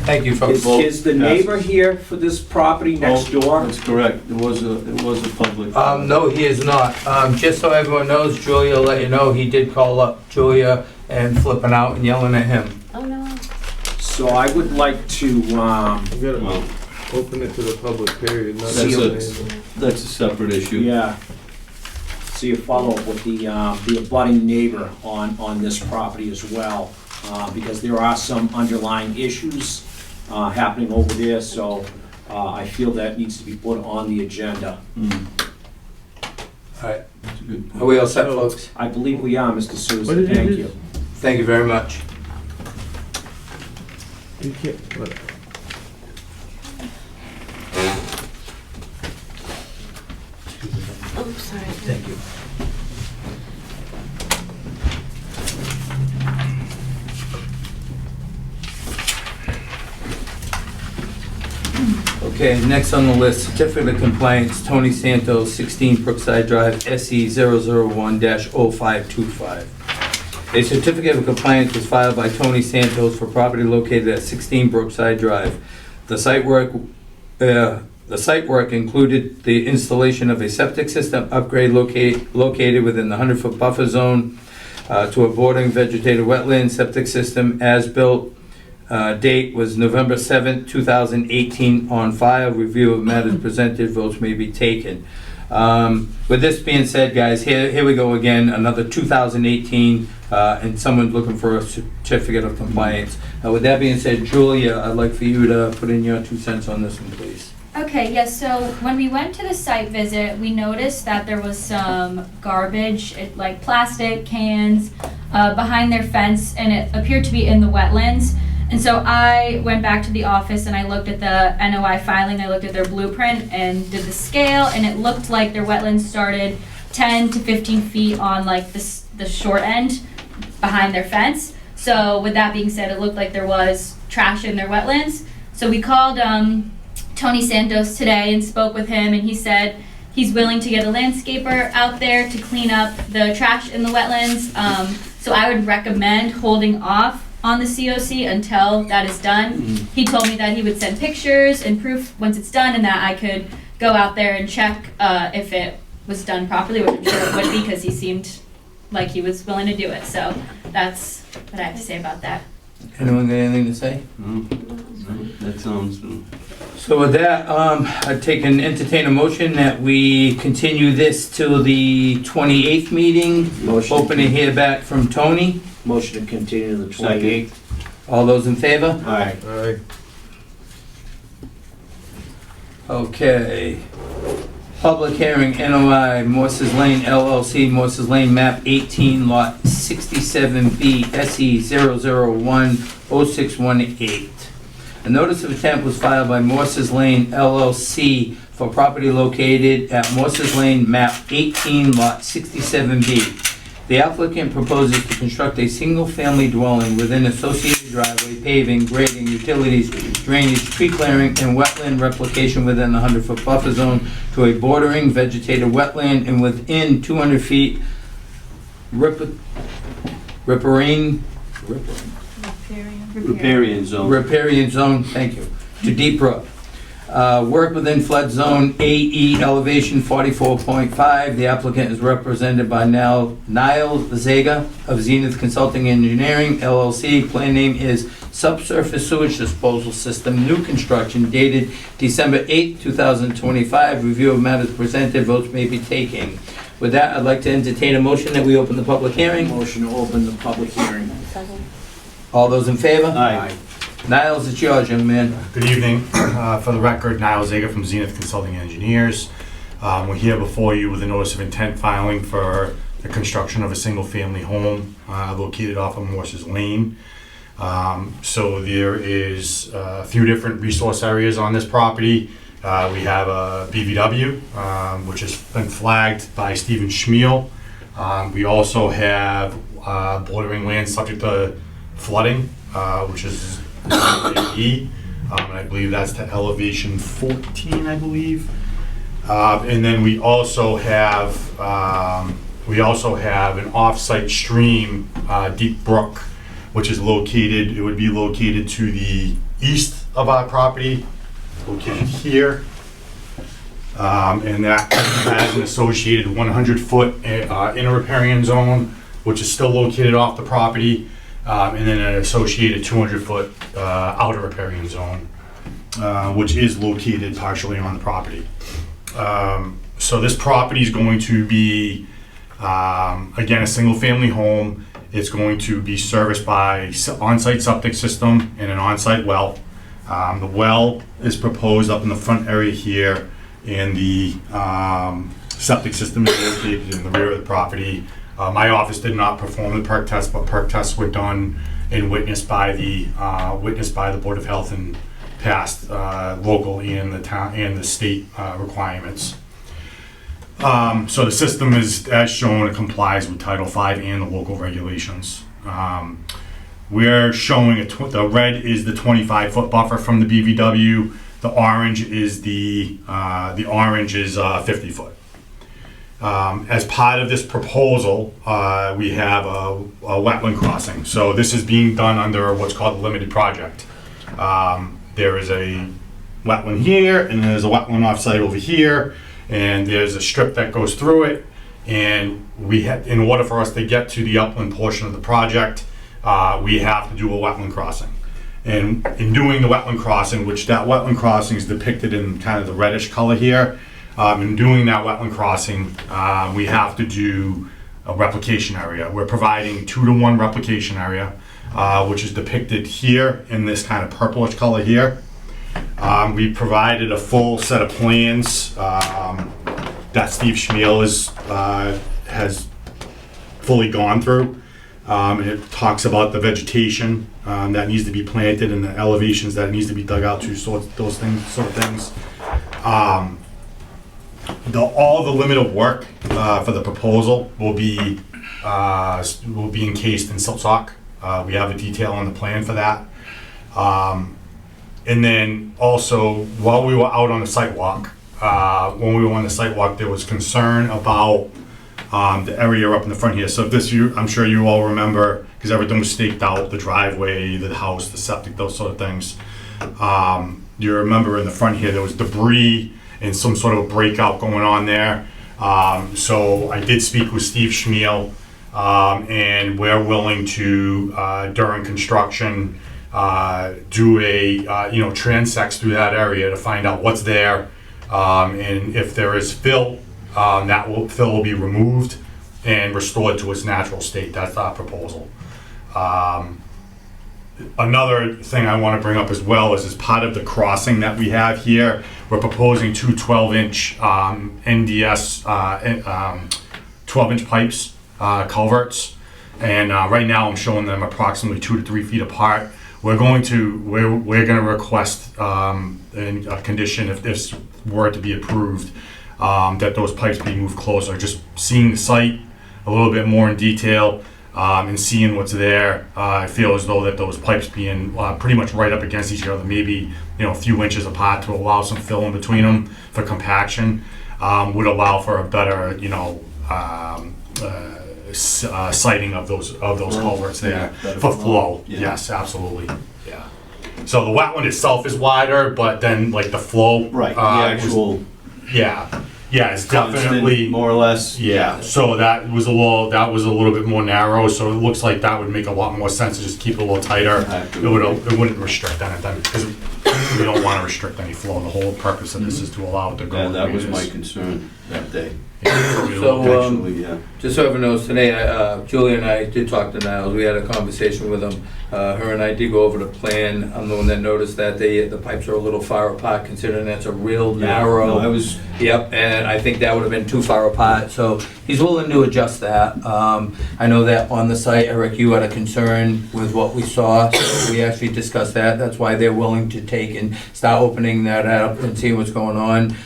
[SPEAKER 1] Thank you, folks.
[SPEAKER 2] Is the neighbor here for this property next door?
[SPEAKER 4] That's correct, it was a public.
[SPEAKER 1] No, he is not. Just so everyone knows, Julia will let you know, he did call up Julia and flipping out and yelling at him.
[SPEAKER 10] Oh, no.
[SPEAKER 2] So I would like to,
[SPEAKER 5] You gotta
[SPEAKER 4] Well,
[SPEAKER 5] open it to the public period, not
[SPEAKER 4] That's
[SPEAKER 5] just
[SPEAKER 4] it. That's a separate issue.
[SPEAKER 2] yeah, see a follow-up with the abutting neighbor on this property as well, because there are some underlying issues happening over there, so I feel that needs to be put on the agenda.
[SPEAKER 4] Mm,
[SPEAKER 1] All right,
[SPEAKER 4] that's a good
[SPEAKER 1] are
[SPEAKER 4] point.
[SPEAKER 1] we all set, folks?
[SPEAKER 2] I believe we are, Mr.
[SPEAKER 5] What
[SPEAKER 2] Souza,
[SPEAKER 5] did you
[SPEAKER 2] thank
[SPEAKER 5] do?
[SPEAKER 2] you.
[SPEAKER 1] Thank you very much.
[SPEAKER 5] You can't, what?
[SPEAKER 10] Oh, sorry.
[SPEAKER 1] Thank you. Okay, next on the list, certificate of compliance, Tony Santos, 16 Brookside Drive, SE 001-0525. A certificate of compliance was filed by Tony Santos for property located at 16 Brookside Drive. The site work included the installation of a septic system upgrade located within the 100-foot buffer zone to a bordering vegetated wetland septic system as built. Date was November 7th, 2018 on file. Review of matters presented, votes may be taken. With this being said, guys, here we go again, another 2018, and someone's looking for a certificate of compliance. With that being said, Julia, I'd like for you to put in your 2 cents on this one, please.
[SPEAKER 7] Okay, yes, so when we went to the site visit, we noticed that there was some garbage, like plastic cans, behind their fence, and it appeared to be in the wetlands. And so I went back to the office and I looked at the NOI filing, I looked at their blueprint and did the scale, and it looked like their wetlands started 10 to 15 feet on like the short end behind their fence. So with that being said, it looked like there was trash in their wetlands. So we called Tony Santos today and spoke with him, and he said he's willing to get a landscaper out there to clean up the trash in the wetlands. So I would recommend holding off on the COC until that is done. He told me that he would send pictures and proof once it's done, and that I could go out there and check if it was done properly, which I'm sure it would be because he seemed like he was willing to do it. So that's what I have to say about that.
[SPEAKER 1] Anyone got anything to say?
[SPEAKER 4] No, that sounds,
[SPEAKER 1] So with that, I'd entertain a motion that we continue this till the 28th meeting.
[SPEAKER 2] Motion.
[SPEAKER 1] Hoping to hear back from Tony.
[SPEAKER 2] Motion to continue to the 28th.
[SPEAKER 1] All those in favor?
[SPEAKER 2] Aye.
[SPEAKER 5] Aye.
[SPEAKER 1] Okay. Public hearing, NOI, Morse's Lane LLC, Morse's Lane map 18, lot 67B, SE 0010618. A notice of intent was filed by Morse's Lane LLC for property located at Morse's Lane map 18, lot 67B. The applicant proposes to construct a single-family dwelling within associated driveway, paving, grading, utilities, drainage, tree clearing, and wetland replication within the 100-foot buffer zone to a bordering vegetated wetland and within 200 feet riparian zone, thank you, to Deep Brook. Work within flood zone AE elevation 44.5. The applicant is represented by Niall Zaga of Zenith Consulting Engineering LLC. Plan name is Subsurface Sewage Disposal System, new construction, dated December 8, 2025. Review of matters presented, votes may be taken. With that, I'd like to entertain a motion that we open the public hearing.
[SPEAKER 2] Motion to open the public hearing.
[SPEAKER 1] All those in favor?
[SPEAKER 4] Aye.
[SPEAKER 1] Niles, it's yours, young man.
[SPEAKER 11] Good evening. For the record, Niall Zaga from Zenith Consulting Engineers. We're here before you with a notice of intent filing for the construction of a single-family home located off of Morse's Lane. So there is a few different resource areas on this property. We have a BVW, which has been flagged by Stephen Schmiel. We also have bordering land subject to flooding, which is E, and I believe that's to elevation 14, I believe. And then we also have an off-site stream, Deep Brook, which is located. It would be located to the east of our property, located here, and that has an associated 100-foot inner riparian zone, which is still located off the property. And then an associated 200-foot outer riparian zone, which is located partially on the property. So this property is going to be, again, a single-family home. It's going to be serviced by on-site septic system and an on-site well. The well is proposed up in the front area here, and the septic system is located in the rear of the property. My office did not perform the perk test, but perk tests were done and witnessed by the Board of Health and passed local and the town and the state requirements. So the system is, as shown, it complies with Title V and the local regulations. We're showing the red is the 25-foot buffer from the BVW. The orange is 50-foot. As part of this proposal, we have a wetland crossing. So this is being done under what's called a limited project. There is a wetland here, and there's a wetland offsite over here, and there's a strip that goes through it. And we have, in order for us to get to the upland portion of the project, we have to do a wetland crossing. And in doing the wetland crossing, which that wetland crossing is depicted in kind of the reddish color here, in doing that wetland crossing, we have to do a replication area. We're providing 2-to-1 replication area, which is depicted here in this kind of purplish color here. We provided a full set of plans that Steve Schmiel has fully gone through. It talks about the vegetation that needs to be planted and the elevations that needs to be dug out to, those sort of things. All the limit of work for the proposal will be encased in silt sock. We have a detail on the plan for that. And then also, while we were out on the sidewalk, there was concern about the area up in the front here. So I'm sure you all remember, because everything was staked out, the driveway, the house, the septic, those sort of things. You remember in the front here, there was debris and some sort of a breakout going on there. So I did speak with Steve Schmiel, and we're willing to, during construction, do a transects through that area to find out what's there, and if there is fill, fill will be removed and restored to its natural state. That's our proposal. another thing I want to bring up as well is as part of the crossing that we have here, we're proposing two 12-inch NDS 12-inch pipes, culverts, and right now I'm showing them approximately 2 to 3 feet apart. We're going to request in a condition, if this were to be approved, that those pipes be moved closer. Just seeing the site a little bit more in detail and seeing what's there, I feel as though that those pipes being pretty much right up against each other, maybe a few inches apart to allow some fill in between them for compaction, would allow for a better sighting of those culverts there for flow.
[SPEAKER 4] Yeah.
[SPEAKER 11] Yes, absolutely. Yeah. So the wetland itself is wider, but then like the flow.
[SPEAKER 4] Right, the
[SPEAKER 11] was-
[SPEAKER 4] actual
[SPEAKER 11] Yeah, it's
[SPEAKER 4] constant,
[SPEAKER 11] definitely.
[SPEAKER 4] more or less.
[SPEAKER 11] Yeah, so that was a little bit more narrow, so it looks like that would make a lot more sense to just keep it a little tighter. It wouldn't restrict anything, because we don't want to restrict any flow. The whole purpose of this is to allow it to go.
[SPEAKER 4] Yeah,
[SPEAKER 11] where
[SPEAKER 4] that
[SPEAKER 11] it
[SPEAKER 4] was
[SPEAKER 11] is.
[SPEAKER 4] my concern that day.
[SPEAKER 1] So,
[SPEAKER 4] Actually, yeah.
[SPEAKER 1] just so everyone knows, today, Julie and I did talk to Niles. We had a conversation with him. Her and I did go over the plan. I'm the one that noticed that the pipes are a little far apart, considering that's a real narrow.
[SPEAKER 4] No, I was,
[SPEAKER 1] Yep, and I think that would have been too far apart, so he's willing to adjust that. I know that on the site, Eric, you had a concern with what we saw, so we actually discussed that. That's why they're willing to take and start opening that up and see what's going on.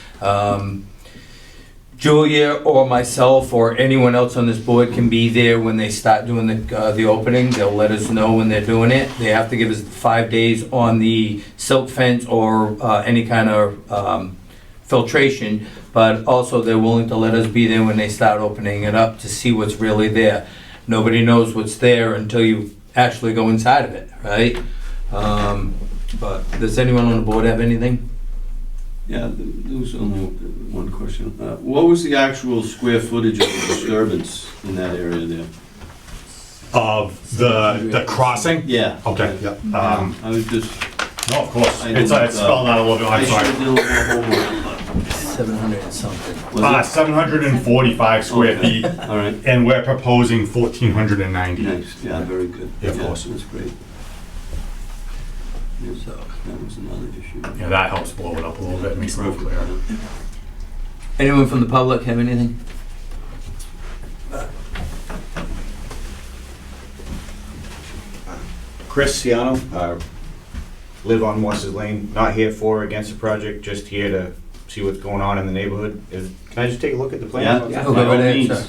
[SPEAKER 1] Julia or myself or anyone else on this board can be there when they start doing the opening. They'll let us know when they're doing it. They have to give us 5 days on the silk fence or any kind of filtration, but also they're willing to let us be there when they start opening it up to see what's really there. Nobody knows what's there until you actually go inside of it, right? But does anyone on the board have anything?
[SPEAKER 4] yeah, there was only one question. What was the actual square footage of the disturbance in that area there?
[SPEAKER 11] Of the crossing?
[SPEAKER 4] Yeah.
[SPEAKER 11] Okay, yeah.
[SPEAKER 4] I was just,
[SPEAKER 11] No, of course.
[SPEAKER 4] I
[SPEAKER 11] It's
[SPEAKER 4] didn't,
[SPEAKER 11] spelled out a little bit,
[SPEAKER 4] I
[SPEAKER 11] I'm
[SPEAKER 4] should have
[SPEAKER 11] sorry.
[SPEAKER 4] did a little more homework.
[SPEAKER 1] 700 and something.
[SPEAKER 4] Was
[SPEAKER 11] 745 square
[SPEAKER 4] Okay.
[SPEAKER 11] feet,
[SPEAKER 4] it? All right.
[SPEAKER 11] and we're proposing 1,490.
[SPEAKER 4] Nice, yeah, very good.
[SPEAKER 11] Yeah, of course.
[SPEAKER 4] That's great. Yeah, so that was another issue.
[SPEAKER 11] Yeah, that helps blow it up a little bit, makes it more clear.
[SPEAKER 1] Anyone from the public have anything?
[SPEAKER 12] Chris Ciano, live on Morse's Lane, not here for or against the project, just here to see what's going on in the neighborhood. Can I just take a look at the plan?
[SPEAKER 4] Yeah,
[SPEAKER 1] Okay,
[SPEAKER 4] by
[SPEAKER 1] go
[SPEAKER 4] all
[SPEAKER 1] ahead,
[SPEAKER 4] means.
[SPEAKER 1] sir.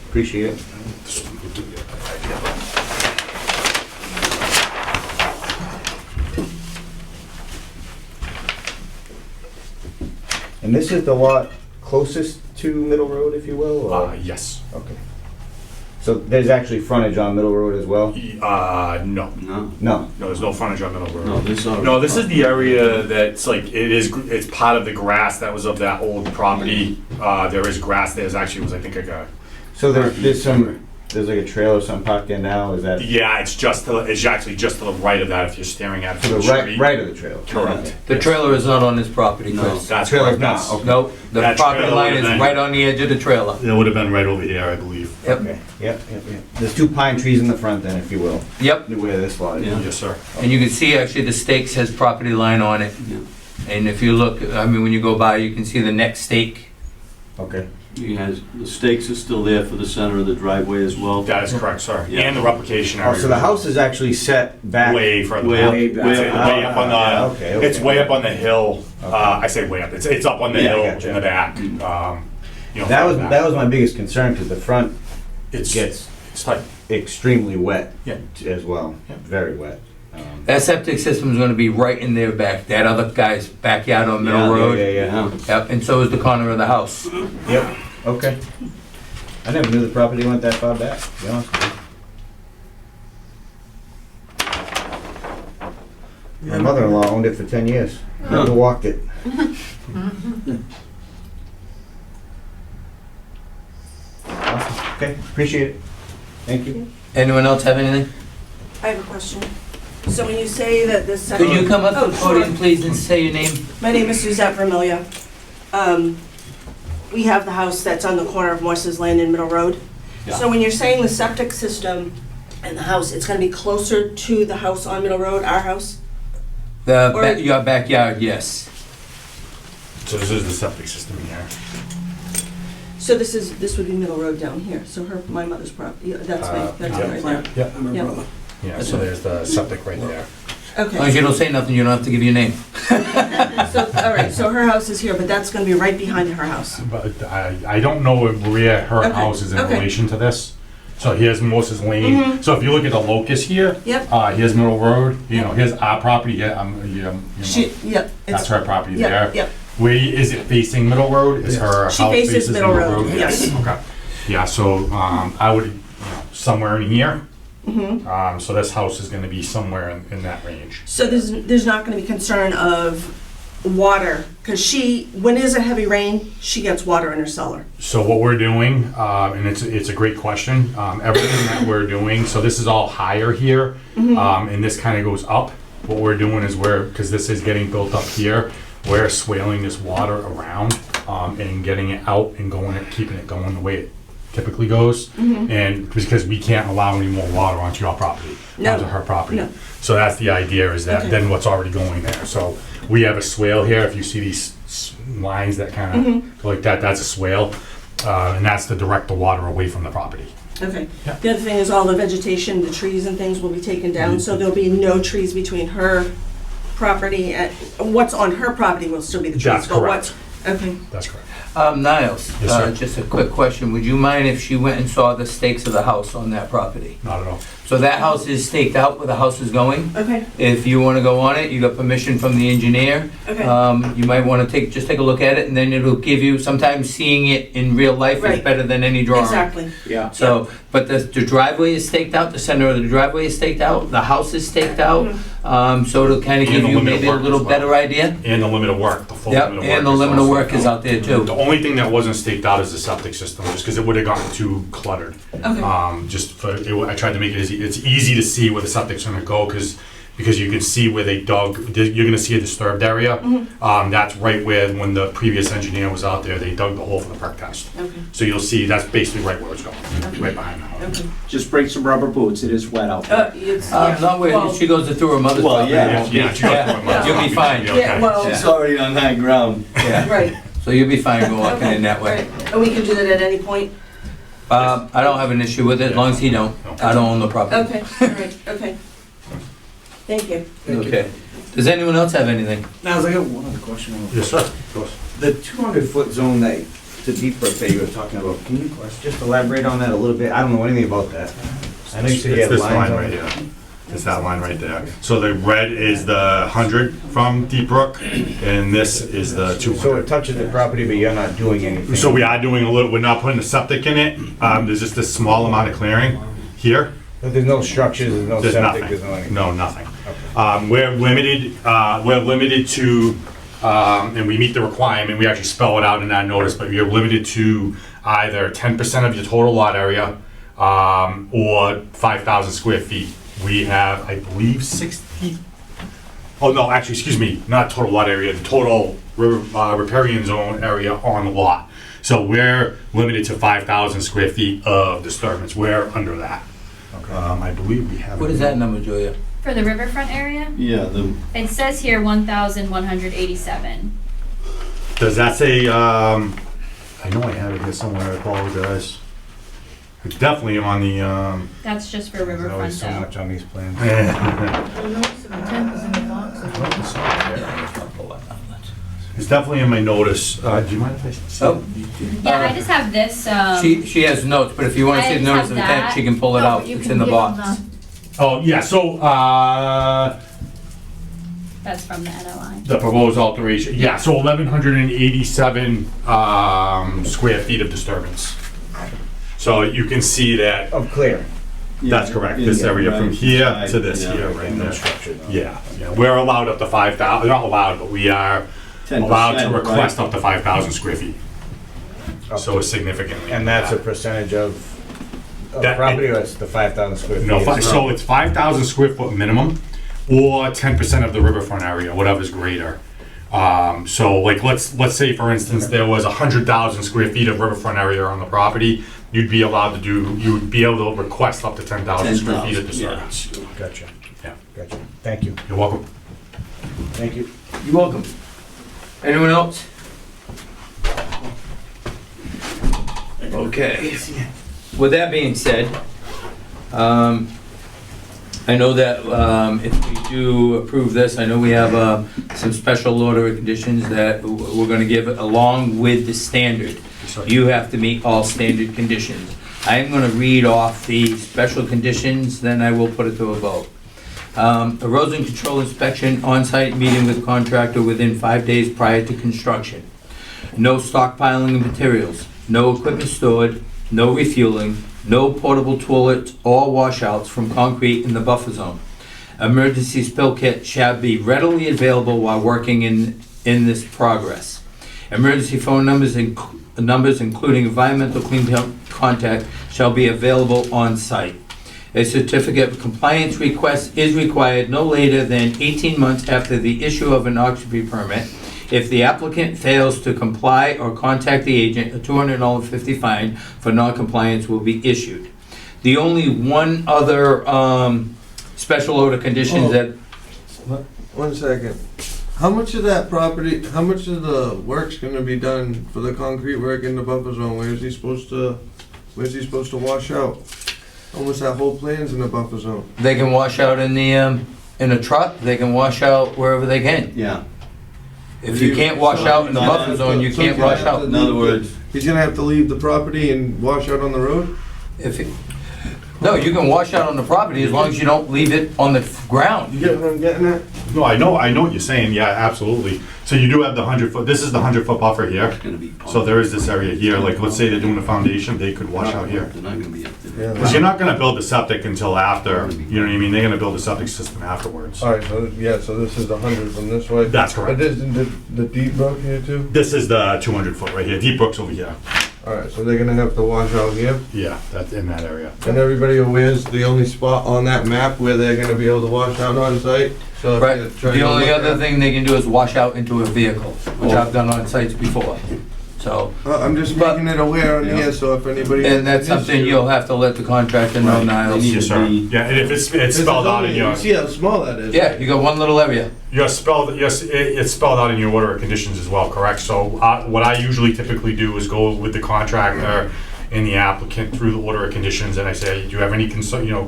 [SPEAKER 12] Appreciate it. And this is the lot closest to Middle Road, if you will? or-
[SPEAKER 11] Yes.
[SPEAKER 12] Okay. So there's actually frontage on Middle Road as well?
[SPEAKER 11] No.
[SPEAKER 4] No,
[SPEAKER 12] No.
[SPEAKER 11] No, there's no frontage on Middle Road.
[SPEAKER 4] no, this already.
[SPEAKER 11] No, this is the area that's like, it's part of the grass that was of that old property. There is grass, there's actually, was I think like a,
[SPEAKER 12] So there's like a trailer or something parked there now, is that?
[SPEAKER 11] yeah, it's actually just to the right of that if you're staring at it
[SPEAKER 12] To
[SPEAKER 11] from
[SPEAKER 12] the
[SPEAKER 11] the
[SPEAKER 12] right,
[SPEAKER 11] street.
[SPEAKER 12] right of the trail?
[SPEAKER 11] Correct.
[SPEAKER 1] The trailer is not on this property,
[SPEAKER 4] No.
[SPEAKER 1] Chris.
[SPEAKER 11] That's
[SPEAKER 12] Trailer's
[SPEAKER 11] correct.
[SPEAKER 12] not,
[SPEAKER 11] That's-
[SPEAKER 12] okay.
[SPEAKER 1] Nope, the
[SPEAKER 11] That
[SPEAKER 1] property
[SPEAKER 11] trailer
[SPEAKER 1] line
[SPEAKER 11] would've
[SPEAKER 1] is
[SPEAKER 11] been-
[SPEAKER 1] right on the edge of the trailer.
[SPEAKER 11] It would have been right over here, I believe.
[SPEAKER 1] Yep,
[SPEAKER 12] Okay, yep. There's two pine trees in the front then, if you will,
[SPEAKER 1] yep.
[SPEAKER 12] where this lot is.
[SPEAKER 4] Yeah.
[SPEAKER 11] Yes, sir.
[SPEAKER 1] And you can see actually the stake says property line on it.
[SPEAKER 4] Yeah.
[SPEAKER 1] And if you look, I mean, when you go by, you can see the next stake.
[SPEAKER 12] Okay.
[SPEAKER 4] He has, the stakes are still there for the center of the driveway as well.
[SPEAKER 11] That is correct, sir.
[SPEAKER 4] Yeah.
[SPEAKER 11] And the replication
[SPEAKER 12] Oh,
[SPEAKER 11] area.
[SPEAKER 12] so the house is actually set back?
[SPEAKER 11] Way further
[SPEAKER 4] Way
[SPEAKER 11] back.
[SPEAKER 4] up,
[SPEAKER 12] Way
[SPEAKER 11] It's
[SPEAKER 12] back.
[SPEAKER 11] way up on the,
[SPEAKER 12] Okay, okay.
[SPEAKER 11] it's way up on the hill.
[SPEAKER 12] Okay.
[SPEAKER 11] I say way up, it's up on the
[SPEAKER 12] Yeah, I
[SPEAKER 11] hill
[SPEAKER 12] gotcha.
[SPEAKER 11] in the back. You know,
[SPEAKER 12] That was,
[SPEAKER 11] further back.
[SPEAKER 12] that was my biggest concern, because the front
[SPEAKER 11] It's
[SPEAKER 12] gets
[SPEAKER 11] it's tight.
[SPEAKER 12] extremely wet
[SPEAKER 11] Yeah.
[SPEAKER 12] as well,
[SPEAKER 11] Yeah.
[SPEAKER 12] very wet.
[SPEAKER 1] That septic system is gonna be right in their back, that other guy's backyard on Middle
[SPEAKER 4] Yeah,
[SPEAKER 1] Road.
[SPEAKER 12] Yeah.
[SPEAKER 4] Yeah.
[SPEAKER 1] Yep, and so is the corner of the house.
[SPEAKER 12] Yep, okay. I never knew the property went that far back, to be honest with you. My mother-in-law owned it for 10 years, never walked it. Awesome. Okay, appreciate it. Thank you.
[SPEAKER 1] Anyone else have anything?
[SPEAKER 13] I have a question. So when you say that this
[SPEAKER 1] Could you come up to
[SPEAKER 13] Oh,
[SPEAKER 1] the podium,
[SPEAKER 13] sure.
[SPEAKER 1] please, and say your name?
[SPEAKER 13] My name is Suzette Vermilia. We have the house that's on the corner of Morse's Lane and Middle Road.
[SPEAKER 4] Yeah.
[SPEAKER 13] So when you're saying the septic system And the house, it's gonna be closer to the house on Middle Road, our house? Or-
[SPEAKER 1] Your backyard, yes.
[SPEAKER 11] So this is the septic system here.
[SPEAKER 13] So this would be Middle Road down here, so my mother's property, that's
[SPEAKER 11] yeah.
[SPEAKER 13] right there.
[SPEAKER 11] Yeah,
[SPEAKER 13] Yeah.
[SPEAKER 11] yeah, so there's the septic right there.
[SPEAKER 1] As long as
[SPEAKER 13] Okay,
[SPEAKER 1] you don't say nothing, you don't have to give your name.
[SPEAKER 13] so, all right, so her house is here, but that's gonna be right behind her house.
[SPEAKER 11] But I don't know where her
[SPEAKER 13] Okay,
[SPEAKER 11] house is in
[SPEAKER 13] okay.
[SPEAKER 11] relation to this. So here's Moses Lane. So if you look at the locus here,
[SPEAKER 13] Yep.
[SPEAKER 11] here's Middle Road, here's our property, you know,
[SPEAKER 13] Yep.
[SPEAKER 11] that's her property
[SPEAKER 13] Yep,
[SPEAKER 11] there.
[SPEAKER 13] yep.
[SPEAKER 11] Where is it facing Middle Road? Is her house
[SPEAKER 13] She faces Middle Road, yes.
[SPEAKER 11] Okay. Yeah, so I would, somewhere in here.
[SPEAKER 13] Mm-hmm.
[SPEAKER 11] So this house is gonna be somewhere in that range.
[SPEAKER 13] So there's not gonna be concern of water, because when there's a heavy rain, she gets water in her cellar.
[SPEAKER 11] So what we're doing, and it's a great question, everything that we're doing, so this is all higher here, and this kind of goes up. What we're doing is because this is getting built up here, we're swaling this water around, and getting it out and keeping it going the way it typically goes. And because we can't allow any more water onto your property,
[SPEAKER 13] No.
[SPEAKER 11] onto her property.
[SPEAKER 13] No.
[SPEAKER 11] So that's the idea, is that
[SPEAKER 13] Okay.
[SPEAKER 11] then what's already going there. So we have a swale here, if you see these lines that kind of go like that, that's a swale. And that's to direct the water away from the property.
[SPEAKER 13] Okay.
[SPEAKER 11] Yeah.
[SPEAKER 13] The other thing is all the vegetation, the trees and things will be taken down, so there'll be no trees between her property and, what's on her property will still be the trees.
[SPEAKER 11] That's
[SPEAKER 13] but
[SPEAKER 11] correct.
[SPEAKER 13] Okay.
[SPEAKER 11] That's correct.
[SPEAKER 1] Niles,
[SPEAKER 11] Yes, sir.
[SPEAKER 1] just a quick question. Would you mind if she went and saw the stakes of the house on that property?
[SPEAKER 11] Not at all.
[SPEAKER 1] So that house is staked out where the house is going.
[SPEAKER 13] Okay,
[SPEAKER 1] If you want to go on it, you got permission from the engineer.
[SPEAKER 13] okay.
[SPEAKER 1] You might want to just take a look at it, and then it'll give you, sometimes seeing it in real life is
[SPEAKER 13] Right.
[SPEAKER 1] better than any drawing.
[SPEAKER 13] Exactly.
[SPEAKER 2] Yeah.
[SPEAKER 1] So, but the driveway is staked out, the center of the driveway is staked out, the house is staked out, so it'll kind of
[SPEAKER 11] And
[SPEAKER 1] give
[SPEAKER 11] the
[SPEAKER 1] you
[SPEAKER 11] limit of
[SPEAKER 1] maybe a
[SPEAKER 11] work
[SPEAKER 1] little
[SPEAKER 11] as well.
[SPEAKER 1] better idea.
[SPEAKER 11] And the limit of work, the full
[SPEAKER 1] Yep,
[SPEAKER 11] limit of work.
[SPEAKER 1] and the
[SPEAKER 11] is
[SPEAKER 1] limit of
[SPEAKER 11] also
[SPEAKER 1] work is out there too.
[SPEAKER 11] The only thing that wasn't staked out is the septic system, just because it would have gotten too cluttered.
[SPEAKER 13] Okay.
[SPEAKER 11] I tried to make it it's easy to see where the septic's gonna go, because you can see where they dug, you're gonna see a disturbed area. That's right where, when the previous engineer was out there, they dug the hole for the perk test.
[SPEAKER 13] Okay.
[SPEAKER 11] So you'll see, that's basically right where it's going, right behind the house.
[SPEAKER 13] Okay.
[SPEAKER 2] Just bring some rubber boots, it is wet out there.
[SPEAKER 1] Not where she goes through her mother's
[SPEAKER 4] Well,
[SPEAKER 1] property.
[SPEAKER 4] yeah.
[SPEAKER 11] Yeah, she goes through my-
[SPEAKER 1] You'll be fine.
[SPEAKER 13] Yeah, well,
[SPEAKER 1] Yeah.
[SPEAKER 4] It's already on high ground.
[SPEAKER 1] Yeah.
[SPEAKER 13] right.
[SPEAKER 1] So you'll be fine going walking in that way.
[SPEAKER 13] Right. And we can do that at any point?
[SPEAKER 1] I don't have an issue with it, as long as he don't. I don't own the property.
[SPEAKER 13] Okay, all right, okay. Thank you.
[SPEAKER 1] Okay. Does anyone else have anything?
[SPEAKER 12] Now, I got one other question.
[SPEAKER 11] Yes, sir, of course.
[SPEAKER 12] The 200-foot zone that, the deep brook that you were talking about, can you just elaborate on that a little bit? I don't know anything about that. I know you said you
[SPEAKER 11] It's
[SPEAKER 12] had
[SPEAKER 11] this
[SPEAKER 12] lines
[SPEAKER 11] line
[SPEAKER 12] on
[SPEAKER 11] right
[SPEAKER 12] it.
[SPEAKER 11] here. It's that line right there. So the red is the 100 from Deep Brook, and this is the
[SPEAKER 12] So
[SPEAKER 11] 200.
[SPEAKER 12] it touches the property, but you're not doing anything?
[SPEAKER 11] So we are doing a little, we're not putting the septic in it. There's just a small amount of clearing here.
[SPEAKER 12] But there's no structures, there's no
[SPEAKER 11] There's
[SPEAKER 12] septic,
[SPEAKER 11] nothing.
[SPEAKER 12] there's no anything?
[SPEAKER 11] No, nothing. We're limited to, and we meet the requirement, we actually spell it out in that notice, but you're limited to either 10% of your total lot area, or 5,000 square feet. We have, I believe, 60, oh no, actually, excuse me, not total lot area, the total riparian zone area on the lot. So we're limited to 5,000 square feet of disturbance, we're under that. I believe we have.
[SPEAKER 1] What is that number, Julia?
[SPEAKER 7] For the riverfront area,
[SPEAKER 4] Yeah,
[SPEAKER 7] it says here 1,187.
[SPEAKER 11] Does that say, I know I have it here somewhere, I apologize. It's definitely on the,
[SPEAKER 7] That's just for
[SPEAKER 12] There's always
[SPEAKER 7] riverfront
[SPEAKER 12] so
[SPEAKER 7] though.
[SPEAKER 12] much on these plans.
[SPEAKER 11] it's definitely in my notice. Do you mind if I see?
[SPEAKER 1] Oh,
[SPEAKER 7] Yeah, I just have this,
[SPEAKER 1] she has notes, but if you want to
[SPEAKER 7] I
[SPEAKER 1] see the
[SPEAKER 7] just
[SPEAKER 1] notice
[SPEAKER 7] have
[SPEAKER 1] of intent,
[SPEAKER 7] that.
[SPEAKER 1] she can pull it out. It's in the box.
[SPEAKER 11] Oh, yeah, so,
[SPEAKER 7] that's from the NOI.
[SPEAKER 11] the proposed alteration, yeah, so 1,187, square feet of disturbance. So you can see that,
[SPEAKER 12] Of clear?
[SPEAKER 11] that's correct, this area from here to this here, right
[SPEAKER 12] No
[SPEAKER 11] there.
[SPEAKER 12] structure, no.
[SPEAKER 11] Yeah, we're allowed up to 5,000, not allowed, but we are
[SPEAKER 4] 10%,
[SPEAKER 11] allowed to
[SPEAKER 4] right?
[SPEAKER 11] request up to 5,000 square feet. So it's significantly.
[SPEAKER 12] And that's a percentage of
[SPEAKER 11] That-
[SPEAKER 12] property, or it's the 5,000 square feet?
[SPEAKER 11] No,
[SPEAKER 12] as
[SPEAKER 11] so
[SPEAKER 12] well?
[SPEAKER 11] it's 5,000 square foot minimum, or 10% of the riverfront area, whatever's greater. So like, let's say for instance, there was 100,000 square feet of riverfront area on the property, you would be able to request up to 10,000 square feet of
[SPEAKER 4] 10,000, yeah.
[SPEAKER 11] disturbance.
[SPEAKER 8] Gotcha.
[SPEAKER 11] Yeah.
[SPEAKER 8] Gotcha. Thank you.
[SPEAKER 11] You're welcome.
[SPEAKER 8] Thank you.
[SPEAKER 1] You're welcome. Anyone else? Okay. With that being said, I know that if we do approve this, I know we have some special order of conditions that we're gonna give along with the standard. You have to meet all standard conditions. I am gonna read off the special conditions, then I will put it to a vote. Erosion control inspection, on-site meeting with contractor within 5 days prior to construction. No stockpiling of materials, no equipment stored, no refueling, no portable toilets or washouts from concrete in the buffer zone. Emergency spill kit shall be readily available while working in this progress. Emergency phone numbers including environmental clean contact shall be available on site. A certificate of compliance request is required no later than 18 months after the issue of an occupancy permit. If the applicant fails to comply or contact the agent, a $250 fine for non-compliance will be issued. The only one other special order conditions that...
[SPEAKER 5] 1 second. How much of that property, how much of the work's gonna be done for the concrete work in the buffer zone? Where's he supposed to wash out? Almost that whole plan's in the buffer zone.
[SPEAKER 1] They can wash out in the in a truck, they can wash out wherever they can.
[SPEAKER 4] Yeah.
[SPEAKER 1] If you can't wash out in the buffer zone, you can't wash out.
[SPEAKER 4] In other words,
[SPEAKER 5] He's gonna have to leave the property and wash out on the road?
[SPEAKER 1] No, you can wash out on the property as long as you don't leave it on the ground.
[SPEAKER 5] You get what I'm getting at?
[SPEAKER 11] No, I know what you're saying, yeah, absolutely. So you do have the 100-foot, this is the 100-foot buffer here.
[SPEAKER 4] it's gonna be.
[SPEAKER 11] So there is this area here, like, let's say they're doing the foundation, they could wash out here.
[SPEAKER 4] They're not gonna be up there.
[SPEAKER 5] Yeah.
[SPEAKER 11] Because you're not gonna build the septic until after, you know what I mean? They're gonna build the septic system afterwards.
[SPEAKER 5] Alright, so, yeah, so this is the 100 from this way?
[SPEAKER 11] That's correct.
[SPEAKER 5] But isn't the deep brook here too?
[SPEAKER 11] This is the 200-foot right here, Deep Brook's over here.
[SPEAKER 5] Alright, so they're gonna have to wash out here?
[SPEAKER 11] Yeah, that's in that area.
[SPEAKER 5] And everybody aware's the only spot on that map where they're gonna be able to wash out on site? So if
[SPEAKER 1] Right,
[SPEAKER 5] you're trying
[SPEAKER 1] the
[SPEAKER 5] to
[SPEAKER 1] only
[SPEAKER 5] look
[SPEAKER 1] other
[SPEAKER 5] at-
[SPEAKER 1] thing they can do is wash out into a vehicle, which I've done on sites before. So,
[SPEAKER 5] I'm just
[SPEAKER 1] But-
[SPEAKER 5] making it aware on
[SPEAKER 4] Yeah.
[SPEAKER 5] here, so if anybody.
[SPEAKER 1] and that's
[SPEAKER 5] has an
[SPEAKER 1] something
[SPEAKER 5] issue-
[SPEAKER 1] you'll have to let the contractor know,
[SPEAKER 4] Right.
[SPEAKER 1] Niles.
[SPEAKER 4] They need
[SPEAKER 11] Yes,
[SPEAKER 4] to
[SPEAKER 11] sir.
[SPEAKER 4] be-
[SPEAKER 11] Yeah, and if it's
[SPEAKER 5] This is
[SPEAKER 11] spelled out in
[SPEAKER 5] only-
[SPEAKER 11] your,
[SPEAKER 5] You see how small that is?
[SPEAKER 1] Yeah, you got one little area.
[SPEAKER 11] it's spelled out in your order of conditions as well, correct? So what I usually typically do is go with the contractor and the applicant through the order of conditions, and I say, do you have any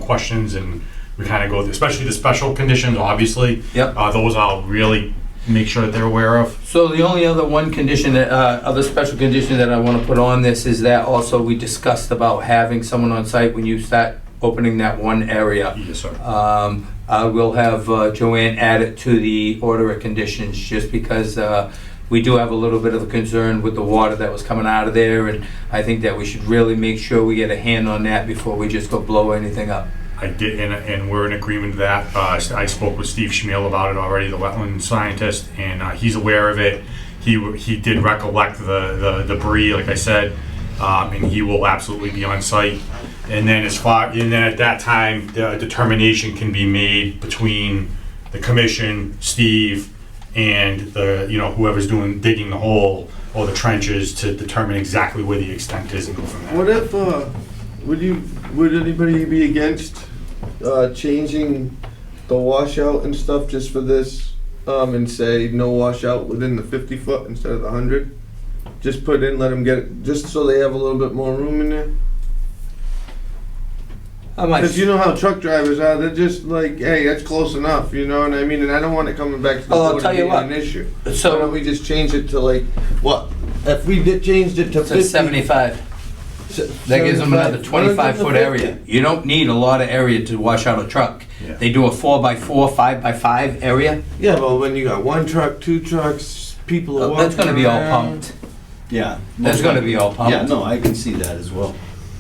[SPEAKER 11] questions? And we kind of go, especially the special conditions, obviously.
[SPEAKER 1] Yep.
[SPEAKER 11] Those I'll really make sure that they're aware of.
[SPEAKER 1] So the only other one condition, that other special condition that I want to put on this is that also we discussed about having someone on site when you start opening that one area.
[SPEAKER 11] Yes, sir.
[SPEAKER 1] I will have Joanne add it to the order of conditions, just because we do have a little bit of a concern with the water that was coming out of there, and I think that we should really make sure we get a hand on that before we just go blow anything up.
[SPEAKER 11] I did, and we're in agreement with that. I spoke with Steve Schmiel about it already, the wetland scientist, and he's aware of it. He did recollect the debris, like I said, and he will absolutely be on site. And then at that time, the determination can be made between the commission, Steve, and whoever's digging the hole or the trenches to determine exactly where the extent is and go from there.
[SPEAKER 5] What if, would anybody be against changing the washout and stuff just for this, and say no washout within the 50 foot instead of the 100? Just put in, let them get it, just so they have a little bit more room in there? Because you know how truck drivers are, they're just like, hey, that's close enough, you know what I mean? And I don't want it coming back to the
[SPEAKER 1] I'll
[SPEAKER 5] board
[SPEAKER 1] tell
[SPEAKER 5] and
[SPEAKER 1] you
[SPEAKER 5] being
[SPEAKER 1] what.
[SPEAKER 5] an issue. Why
[SPEAKER 1] So
[SPEAKER 5] don't we just change it to like, what? If we changed it to
[SPEAKER 1] it's
[SPEAKER 5] 50.
[SPEAKER 1] a 75. That gives them another 25-foot area. You don't need a lot of area to wash out a truck.
[SPEAKER 11] Yeah.
[SPEAKER 1] They do a 4x4, 5x5 area.
[SPEAKER 5] Yeah, well, when you got one truck, two trucks, people are walking
[SPEAKER 1] That's gonna be all
[SPEAKER 5] around.
[SPEAKER 1] pumped.
[SPEAKER 4] Yeah.
[SPEAKER 1] That's gonna be all pumped.
[SPEAKER 4] Yeah, no, I can see that as well.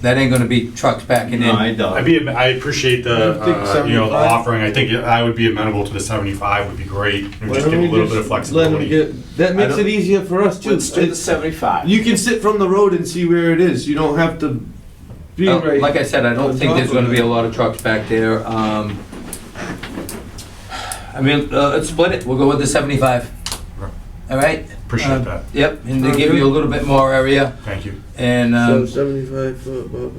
[SPEAKER 1] That ain't gonna be trucks backing
[SPEAKER 4] No,
[SPEAKER 1] in.
[SPEAKER 4] I don't.
[SPEAKER 11] I appreciate the
[SPEAKER 5] I think
[SPEAKER 11] the
[SPEAKER 5] 75.
[SPEAKER 11] offering. I think I would be amenable to the 75 would be great. It would
[SPEAKER 5] Why
[SPEAKER 11] just
[SPEAKER 5] don't
[SPEAKER 11] give a
[SPEAKER 5] we
[SPEAKER 11] little
[SPEAKER 5] just
[SPEAKER 11] bit of
[SPEAKER 5] let 'em
[SPEAKER 11] flexibility.
[SPEAKER 5] that makes
[SPEAKER 1] don't-
[SPEAKER 5] it easier for us too.
[SPEAKER 2] Let's do the
[SPEAKER 5] It's-
[SPEAKER 2] 75.
[SPEAKER 5] You can sit from the road and see where it is. You don't have to be right.
[SPEAKER 1] Like I said, I don't
[SPEAKER 5] on
[SPEAKER 1] think
[SPEAKER 5] top
[SPEAKER 1] there's
[SPEAKER 5] of
[SPEAKER 1] gonna
[SPEAKER 5] it.
[SPEAKER 1] be a lot of trucks back there. I mean, let's split it. We'll go with the 75. all right?
[SPEAKER 11] Appreciate that.
[SPEAKER 1] Yep, and to give you a little bit more area,
[SPEAKER 11] Thank you.
[SPEAKER 1] and,
[SPEAKER 5] So 75 foot,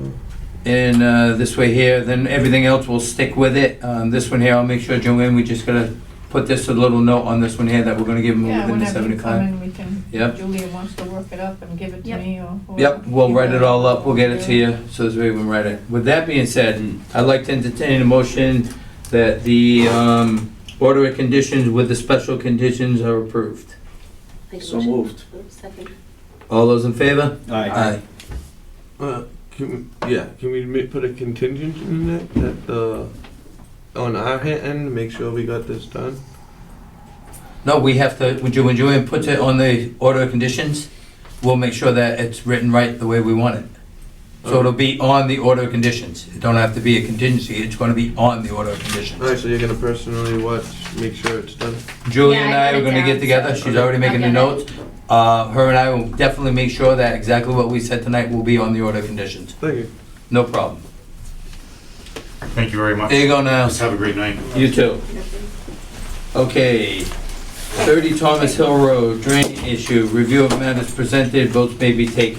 [SPEAKER 1] this way here, then everything else will stick with it. This one here, I'll make sure, Joanne, we just gotta put this a little note on this one here that we're gonna give them
[SPEAKER 3] Yeah,
[SPEAKER 1] within the
[SPEAKER 3] whenever you come
[SPEAKER 1] 75.
[SPEAKER 3] in, we can,
[SPEAKER 1] Yep.
[SPEAKER 3] Julia wants to work it up and give it to
[SPEAKER 7] Yep.
[SPEAKER 3] me or.
[SPEAKER 1] Yep, we'll write it all up, we'll get it to you, so this way we can write it. With that being said, I'd like to entertain a motion that the, order of conditions with the special conditions are approved.
[SPEAKER 10] Make a
[SPEAKER 4] So
[SPEAKER 10] motion.
[SPEAKER 4] moved.
[SPEAKER 10] Second.
[SPEAKER 1] All those in favor?
[SPEAKER 4] Aye.
[SPEAKER 5] can we put a contingent in that, on our end, make sure we got this done?
[SPEAKER 1] No, we have to, when Joanne puts it on the order of conditions, we'll make sure that it's written right the way we want it. So it'll be on the order of conditions. It don't have to be a contingency, it's gonna be on the order of conditions.
[SPEAKER 5] Alright, so you're gonna personally watch, make sure it's done?
[SPEAKER 1] Julia
[SPEAKER 7] Yeah,
[SPEAKER 1] and
[SPEAKER 7] I
[SPEAKER 1] I
[SPEAKER 7] got
[SPEAKER 1] are
[SPEAKER 7] it
[SPEAKER 1] gonna
[SPEAKER 7] down,
[SPEAKER 1] get together,
[SPEAKER 7] so-
[SPEAKER 1] she's already making the
[SPEAKER 7] I'll
[SPEAKER 1] notes. Her and I will definitely make sure that exactly what we said tonight will be on the order of conditions.
[SPEAKER 5] Thank you.
[SPEAKER 1] No problem.
[SPEAKER 11] Thank you very much.
[SPEAKER 1] There you go now.
[SPEAKER 11] Have a great night.
[SPEAKER 1] You too. Okay. 30 Thomas Hill Road, drain issue, review of matters presented, votes may be taken.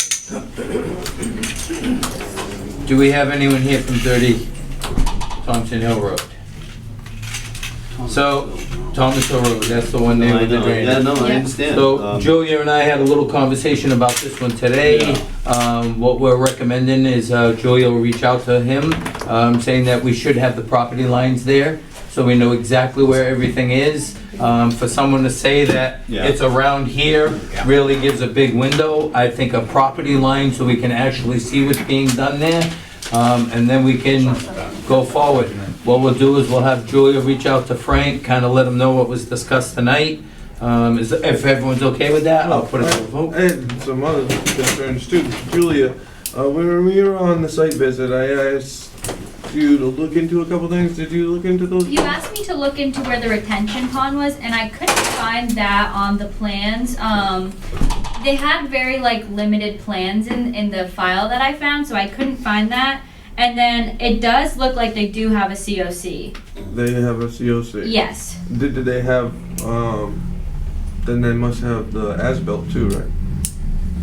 [SPEAKER 1] Do we have anyone here from 30 Thompson Hill Road? So, Thomas Hill Road, that's the one there
[SPEAKER 4] I
[SPEAKER 1] with the
[SPEAKER 4] know,
[SPEAKER 1] drain.
[SPEAKER 4] yeah, no, I
[SPEAKER 7] Yeah.
[SPEAKER 4] understand.
[SPEAKER 1] So Julia and I had a little conversation about this one today. What we're recommending is Julia will reach out to him, saying that we should have the property lines there, so we know exactly where everything is. For someone to say that
[SPEAKER 4] Yeah.
[SPEAKER 1] it's around here really gives a big window. I think a property line so we can actually see what's being done there, and then we can go forward. What we'll do is we'll have Julia reach out to Frank, kind of let him know what was discussed tonight. If everyone's okay with that, I'll put it to a vote.
[SPEAKER 5] I had some other concerns too. Julia, when we were on the site visit, I asked you to look into a couple things. Did you look into those?
[SPEAKER 7] You asked me to look into where the retention pond was, and I couldn't find that on the plans. They had very like limited plans in the file that I found, so I couldn't find that. And then it does look like they do have a COC.
[SPEAKER 5] They have a COC.
[SPEAKER 7] Yes.
[SPEAKER 5] Did they have, then they must have the as-built too, right?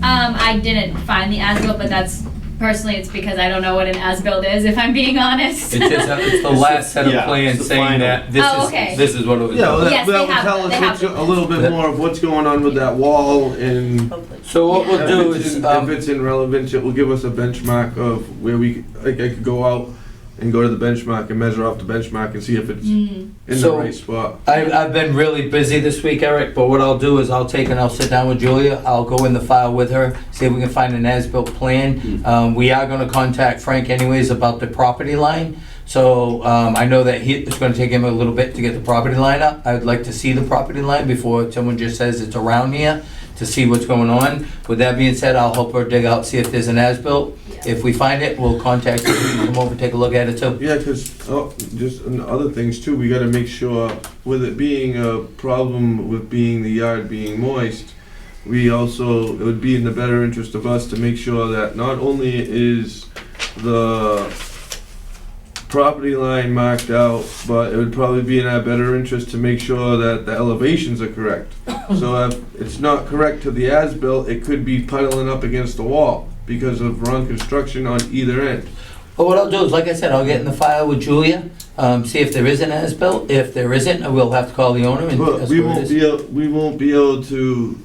[SPEAKER 7] I didn't find the as-built, but that's personally it's because I don't know what an as-built is, if I'm being honest.
[SPEAKER 1] It's just, it's the last set of
[SPEAKER 4] Yeah,
[SPEAKER 1] plans
[SPEAKER 4] it's the
[SPEAKER 1] saying
[SPEAKER 4] final.
[SPEAKER 1] that this
[SPEAKER 7] Oh,
[SPEAKER 1] is,
[SPEAKER 7] okay.
[SPEAKER 1] this is what it was.
[SPEAKER 5] Yeah, well,
[SPEAKER 7] Yes,
[SPEAKER 5] that
[SPEAKER 7] they
[SPEAKER 5] would
[SPEAKER 7] have-
[SPEAKER 5] tell
[SPEAKER 7] they
[SPEAKER 5] us
[SPEAKER 7] have
[SPEAKER 5] what's,
[SPEAKER 7] the
[SPEAKER 5] a little bit
[SPEAKER 1] plans.
[SPEAKER 5] more of what's going on with that wall and
[SPEAKER 10] Hopefully.
[SPEAKER 1] So what we'll do
[SPEAKER 5] if
[SPEAKER 1] is,
[SPEAKER 5] it's in relevance, it will give us a benchmark of where we, like I could go out and go to the benchmark and measure off the benchmark and see if it's in the
[SPEAKER 1] So-
[SPEAKER 5] right spot.
[SPEAKER 1] I've been really busy this week, Eric, but what I'll do is I'll take and I'll sit down with Julia, I'll go in the file with her, see if we can find an as-built plan. We are gonna contact Frank anyways about the property line, so, I know that it's gonna take him a little bit to get the property line up. I'd like to see the property line before someone just says it's around here, to see what's going on. With that being said, I'll help her dig out, see if there's an as-built. If we find it, we'll contact you, you can come over and take a look at it too.
[SPEAKER 5] Yeah, because, just and other things too, we gotta make sure, with it being a problem with being the yard being moist, we also, it would be in the better interest of us to make sure that not only is the property line marked out, but it would probably be in our better interest to make sure that the elevations are correct. So if it's not correct to the as-built, it could be puddling up against the wall because of wrong construction on either end.
[SPEAKER 1] But what I'll do is, like I said, I'll get in the file with Julia, see if there is an as-built. If there isn't, I will have to call the owner and
[SPEAKER 5] But
[SPEAKER 1] that's
[SPEAKER 5] we
[SPEAKER 1] what it
[SPEAKER 5] won't
[SPEAKER 1] is.
[SPEAKER 5] be able, we won't be able to,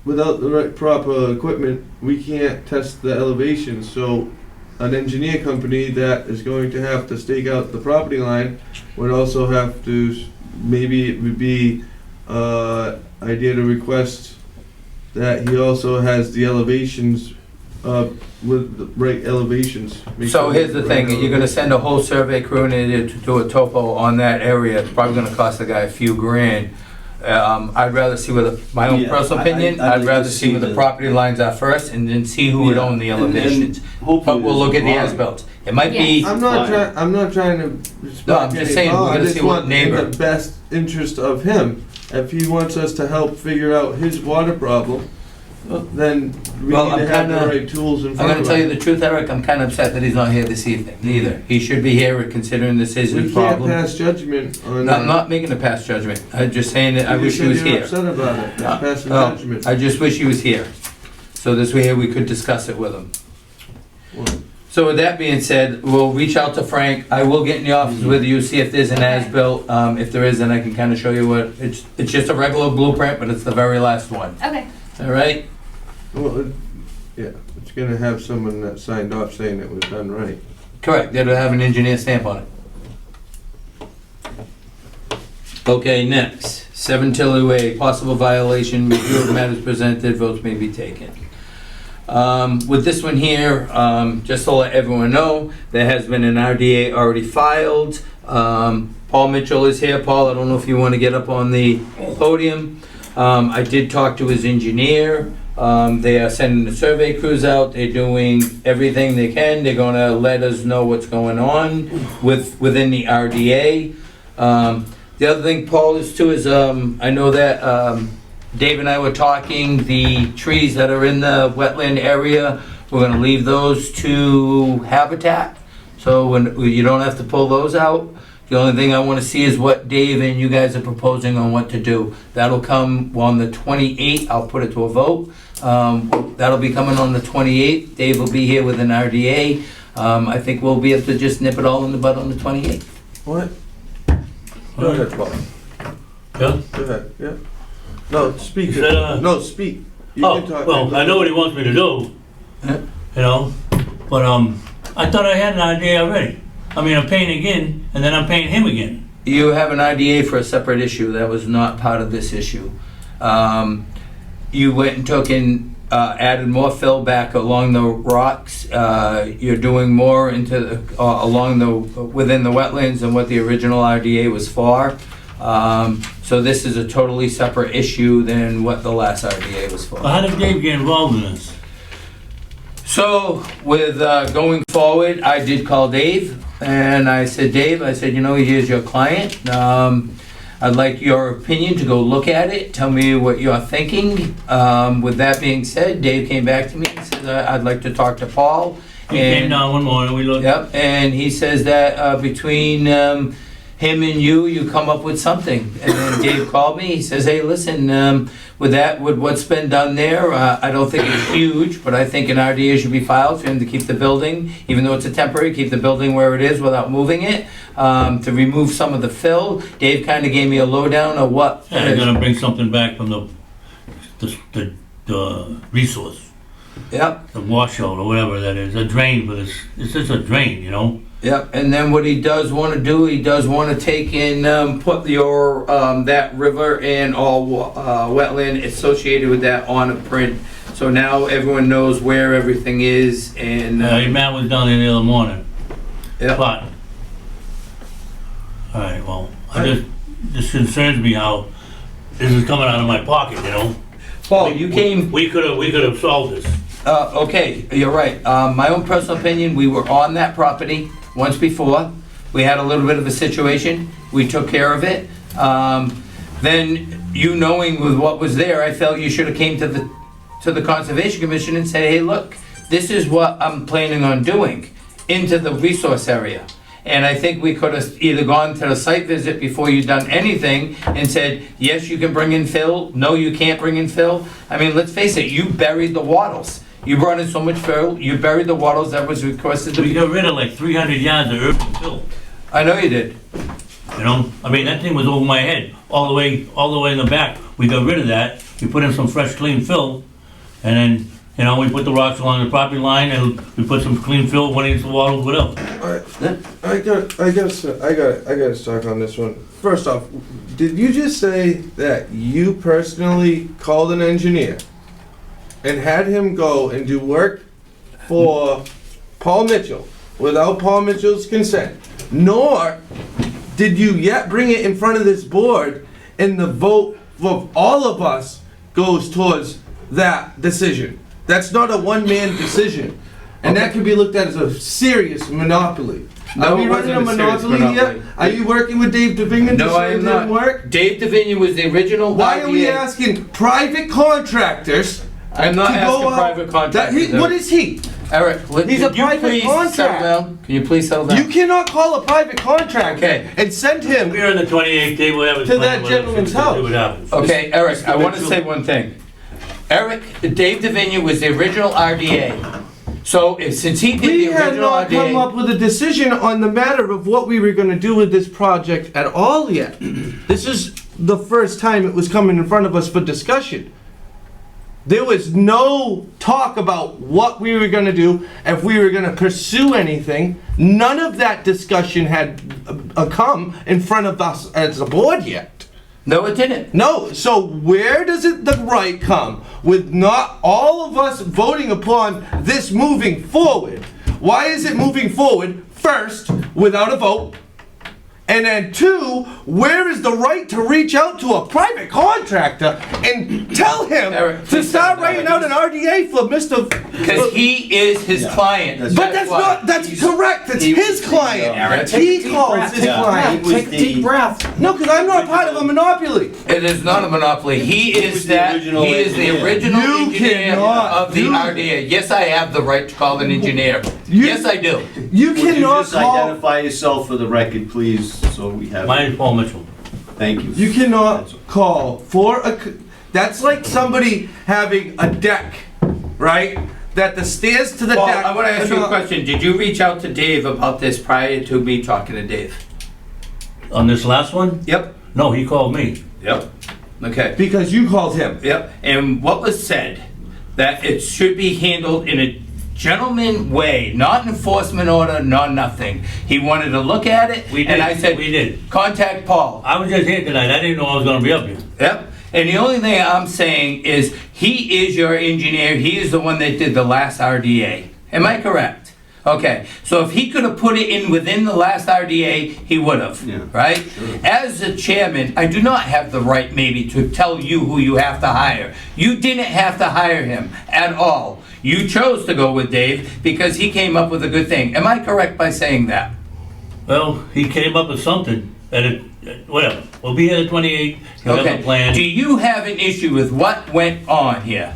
[SPEAKER 5] without the right proper equipment, we can't test the elevations. So an engineer company that is going to have to stake out the property line would also have to, maybe it would be idea to request that he also has the elevations with the right elevations. Make
[SPEAKER 1] So
[SPEAKER 5] sure
[SPEAKER 1] here's the
[SPEAKER 5] right
[SPEAKER 1] thing, you're gonna
[SPEAKER 5] elevation.
[SPEAKER 1] send a whole survey crew in there to do a topo on that area. It's probably gonna cost the guy a few grand. I'd rather see where my own
[SPEAKER 4] Yeah,
[SPEAKER 1] personal opinion,
[SPEAKER 4] I'd
[SPEAKER 1] I'd
[SPEAKER 4] like
[SPEAKER 1] rather
[SPEAKER 4] to
[SPEAKER 1] see
[SPEAKER 4] see
[SPEAKER 1] where the
[SPEAKER 4] the-
[SPEAKER 1] property lines are first and then see who would
[SPEAKER 4] Yeah,
[SPEAKER 1] own the
[SPEAKER 4] and-
[SPEAKER 1] elevations.
[SPEAKER 4] Hopefully
[SPEAKER 1] But we'll look at the
[SPEAKER 4] there's a
[SPEAKER 1] as-built. It might be,
[SPEAKER 7] Yes.
[SPEAKER 5] I'm not trying to.
[SPEAKER 1] No, I'm just saying, we're gonna see what neighbor-
[SPEAKER 5] In the best interest of him, if he wants us to help figure out his water problem, then we
[SPEAKER 1] Well,
[SPEAKER 5] need
[SPEAKER 1] I'm
[SPEAKER 5] to have the
[SPEAKER 1] kinda-
[SPEAKER 5] right tools in
[SPEAKER 1] I'm
[SPEAKER 5] front
[SPEAKER 1] gonna
[SPEAKER 5] of
[SPEAKER 1] tell you
[SPEAKER 5] us.
[SPEAKER 1] the truth, Eric, I'm kinda upset that he's not here this evening, either. He should be here, considering this is
[SPEAKER 5] We
[SPEAKER 1] his
[SPEAKER 5] can't
[SPEAKER 1] problem.
[SPEAKER 5] pass judgment on
[SPEAKER 1] No, I'm
[SPEAKER 5] that.
[SPEAKER 1] not making a past judgment, I'm just saying that I
[SPEAKER 5] You
[SPEAKER 1] wish
[SPEAKER 5] just
[SPEAKER 1] he was
[SPEAKER 5] said you're
[SPEAKER 1] here.
[SPEAKER 5] upset about it, not passing
[SPEAKER 1] Oh,
[SPEAKER 5] judgment.
[SPEAKER 1] I just wish he was here, so this way we could discuss it with him.
[SPEAKER 5] Well,
[SPEAKER 1] So with that being said, we'll reach out to Frank, I will get in the office with you, see if there's an as-built, if there is, then I can kinda show you what, it's just a regular blueprint, but it's the very last one,
[SPEAKER 7] Okay.
[SPEAKER 1] alright?
[SPEAKER 5] Well, yeah, it's gonna have someone that signed off saying it was done right.
[SPEAKER 1] Correct, it'll have an engineer stamp on it. Okay, next, 7 Tilly Way, possible violation, review of matters presented, votes may be taken. With this one here, just to let everyone know, there has been an RDA already filed. Paul Mitchell is here. Paul, I don't know if you want to get up on the podium. I did talk to his engineer. They are sending the survey crews out. They're doing everything they can. They're gonna let us know what's going on within the RDA. The other thing, Paul, is too, is I know that Dave and I were talking, the trees that are in the wetland area, we're gonna leave those to habitat. So when, you don't have to pull those out. The only thing I wanna see is what Dave and you guys are proposing on what to do. That'll come on the 28th, I'll put it to a vote. That'll be coming on the 28th. Dave will be here with an RDA. I think we'll be able to just nip it all in the bud on the 28th.
[SPEAKER 5] What? Go ahead, Paul.
[SPEAKER 14] Yeah?
[SPEAKER 5] Go ahead, yeah. No, speak.
[SPEAKER 14] You said,
[SPEAKER 5] No, speak. You
[SPEAKER 14] Oh,
[SPEAKER 5] can talk.
[SPEAKER 14] well, I know what he wants me to do,
[SPEAKER 1] Yeah.
[SPEAKER 14] you know, but, I thought I had an idea already. I mean, I'm paying again, and then I'm paying him again.
[SPEAKER 1] You have an IDA for a separate issue, that was not part of this issue. You went and took and added more fill back along the rocks. You're doing more into, along the, within the wetlands than what the original RDA was for. So this is a totally separate issue than what the last RDA was for.
[SPEAKER 14] Well, how did Dave get involved in this?
[SPEAKER 1] So with going forward, I did call Dave and I said, Dave, I said, you know, here's your client. I'd like your opinion to go look at it. Tell me what you're thinking. With that being said, Dave came back to me and said, I'd like to talk to Paul.
[SPEAKER 14] He came down one morning, we looked.
[SPEAKER 1] Yep, and he says that between him and you come up with something. And then Dave called me, he says, hey, listen, with what's been done there, I don't think it's huge, but I think an RDA should be filed for him to keep the building, even though it's a temporary, keep the building where it is without moving it, to remove some of the fill. Dave kind of gave me a lowdown of what.
[SPEAKER 14] Yeah, they're gonna bring something back from the resource,
[SPEAKER 1] Yep.
[SPEAKER 14] the washout or whatever that is, a drain for this, it's just a drain, you know?
[SPEAKER 1] Yep, and then what he does want to do, he does want to take and put your, that river and all wetland associated with that on a print. So now everyone knows where everything is and.
[SPEAKER 14] Your man was down there the other morning,
[SPEAKER 1] Yep.
[SPEAKER 14] but, alright, well, this concerns me how this is coming out of my pocket, you know?
[SPEAKER 1] Paul, you came.
[SPEAKER 14] We could've solved this.
[SPEAKER 1] Okay, you're right. My own personal opinion, we were on that property once before. We had a little bit of a situation. We took care of it. Then, you knowing with what was there, I felt you should have came to the Conservation Commission and said, hey, look, this is what I'm planning on doing into the resource area. And I think we could have either gone to the site visit before you'd done anything and said, yes, you can bring in fill, no, you can't bring in fill. I mean, let's face it, you buried the wattles. You brought in so much fill, you buried the wattles that was requested to
[SPEAKER 14] We
[SPEAKER 1] be.
[SPEAKER 14] got rid of like 300 yards of earth and fill,
[SPEAKER 1] I know you did.
[SPEAKER 14] you know? I mean, that thing was over my head, all the way in the back. We got rid of that, we put in some fresh, clean fill, and then, you know, we put the rocks along the property line, and we put some clean fill, 1 inch of water, whatever.
[SPEAKER 5] I gotta talk on this one. First off, did you just say that you personally called an engineer and had him go and do work for Paul Mitchell without Paul Mitchell's consent? Nor did you yet bring it in front of this board and the vote of all of us goes towards that decision. That's not a one-man decision. And that can be looked at as a serious monopoly.
[SPEAKER 1] No,
[SPEAKER 5] Are we
[SPEAKER 1] it
[SPEAKER 5] running a
[SPEAKER 1] wasn't a serious
[SPEAKER 5] monopoly
[SPEAKER 1] monopoly.
[SPEAKER 5] here? Are you working with Dave DeVingan to
[SPEAKER 1] No,
[SPEAKER 5] show
[SPEAKER 1] I
[SPEAKER 5] it
[SPEAKER 1] am
[SPEAKER 5] didn't
[SPEAKER 1] not.
[SPEAKER 5] work?
[SPEAKER 1] Dave DeVingan was the original
[SPEAKER 5] Why are we
[SPEAKER 1] RDA.
[SPEAKER 5] asking private contractors
[SPEAKER 1] I'm not
[SPEAKER 5] to
[SPEAKER 1] asking
[SPEAKER 5] go out.
[SPEAKER 1] private contractors.
[SPEAKER 5] What is he?
[SPEAKER 1] Eric,
[SPEAKER 5] He's a
[SPEAKER 1] can you
[SPEAKER 5] private
[SPEAKER 1] please settle
[SPEAKER 5] contract.
[SPEAKER 1] down? Can you please settle down?
[SPEAKER 5] You cannot call a private contractor
[SPEAKER 1] Okay.
[SPEAKER 5] and send him.
[SPEAKER 14] We're on the 28th day, we'll have it.
[SPEAKER 5] To that gentleman's house.
[SPEAKER 14] See what happens.
[SPEAKER 1] Okay, Eric, I want to
[SPEAKER 14] Mitchell.
[SPEAKER 1] say one thing. Eric, Dave Davina was the original RDA. So since he did
[SPEAKER 5] We
[SPEAKER 1] the
[SPEAKER 5] had
[SPEAKER 1] original
[SPEAKER 5] not come
[SPEAKER 1] RDA,
[SPEAKER 5] up with a decision on the matter of what we were gonna do with this project at all yet. This is the first time it was coming in front of us for discussion. There was no talk about what we were gonna do, if we were gonna pursue anything. None of that discussion had come in front of us as a board yet.
[SPEAKER 1] no, it didn't.
[SPEAKER 5] No, so where does it the right come with not all of us voting upon this moving forward? Why is it moving forward first without a vote? And then two, where is the right to reach out to a private contractor and tell him
[SPEAKER 1] Eric,
[SPEAKER 5] to
[SPEAKER 1] please
[SPEAKER 5] start
[SPEAKER 1] don't.
[SPEAKER 5] writing out an RDA for Mr.
[SPEAKER 1] Because he is his client.
[SPEAKER 5] But that's
[SPEAKER 1] why.
[SPEAKER 5] not, that's correct, it's
[SPEAKER 4] he was
[SPEAKER 5] his
[SPEAKER 4] the,
[SPEAKER 5] client.
[SPEAKER 2] Eric, take a
[SPEAKER 5] He
[SPEAKER 2] deep
[SPEAKER 5] calls
[SPEAKER 2] breath.
[SPEAKER 5] his
[SPEAKER 4] Yeah.
[SPEAKER 5] client.
[SPEAKER 4] He was
[SPEAKER 2] Take a deep
[SPEAKER 4] the-
[SPEAKER 2] breath.
[SPEAKER 5] No, because I'm not part of a monopoly.
[SPEAKER 1] It is not a monopoly. He
[SPEAKER 4] was
[SPEAKER 1] is
[SPEAKER 4] the
[SPEAKER 1] that,
[SPEAKER 4] original
[SPEAKER 1] he is the
[SPEAKER 4] engineer.
[SPEAKER 1] original
[SPEAKER 5] You
[SPEAKER 1] engineer
[SPEAKER 5] cannot
[SPEAKER 1] of the
[SPEAKER 5] do
[SPEAKER 1] RDA. Yes, I have the right to call an engineer.
[SPEAKER 5] You-
[SPEAKER 1] Yes, I do.
[SPEAKER 5] You
[SPEAKER 4] Would you
[SPEAKER 5] cannot
[SPEAKER 4] just
[SPEAKER 5] call.
[SPEAKER 4] identify yourself for the record, please, so we have.
[SPEAKER 14] My name's Paul Mitchell.
[SPEAKER 4] Thank you.
[SPEAKER 5] You cannot call for that's like somebody having a deck, right? That the stairs to the
[SPEAKER 1] Paul,
[SPEAKER 5] deck.
[SPEAKER 1] I want to ask you
[SPEAKER 5] are
[SPEAKER 1] a
[SPEAKER 5] not-
[SPEAKER 1] question. Did you reach out to Dave about this prior to me talking to Dave?
[SPEAKER 14] On this last one?
[SPEAKER 1] Yep.
[SPEAKER 14] No, he called me.
[SPEAKER 1] Yep. Okay.
[SPEAKER 5] Because you called him.
[SPEAKER 1] Yep. And what was said, that it should be handled in a gentleman way, not enforcement order, not nothing. He wanted to look at it,
[SPEAKER 14] We
[SPEAKER 1] and
[SPEAKER 14] did.
[SPEAKER 1] I said,
[SPEAKER 14] We did.
[SPEAKER 1] contact Paul.
[SPEAKER 14] I was just here tonight, I didn't know I was gonna be up here.
[SPEAKER 1] Yep. And the only thing I'm saying is, he is your engineer, he is the one that did the last RDA. Am I correct? Okay, so if he could have put it in within the last RDA, he would have,
[SPEAKER 4] Yeah.
[SPEAKER 1] right? As the chairman, I do not have the right maybe to tell you who you have to hire. You didn't have to hire him at all. You chose to go with Dave because he came up with a good thing. Am I correct by saying that?
[SPEAKER 14] Well, he came up with something, and it, whatever, we'll be here the 28th, he'll have a
[SPEAKER 1] Okay.
[SPEAKER 14] plan.
[SPEAKER 1] Do you have an issue with what went on here?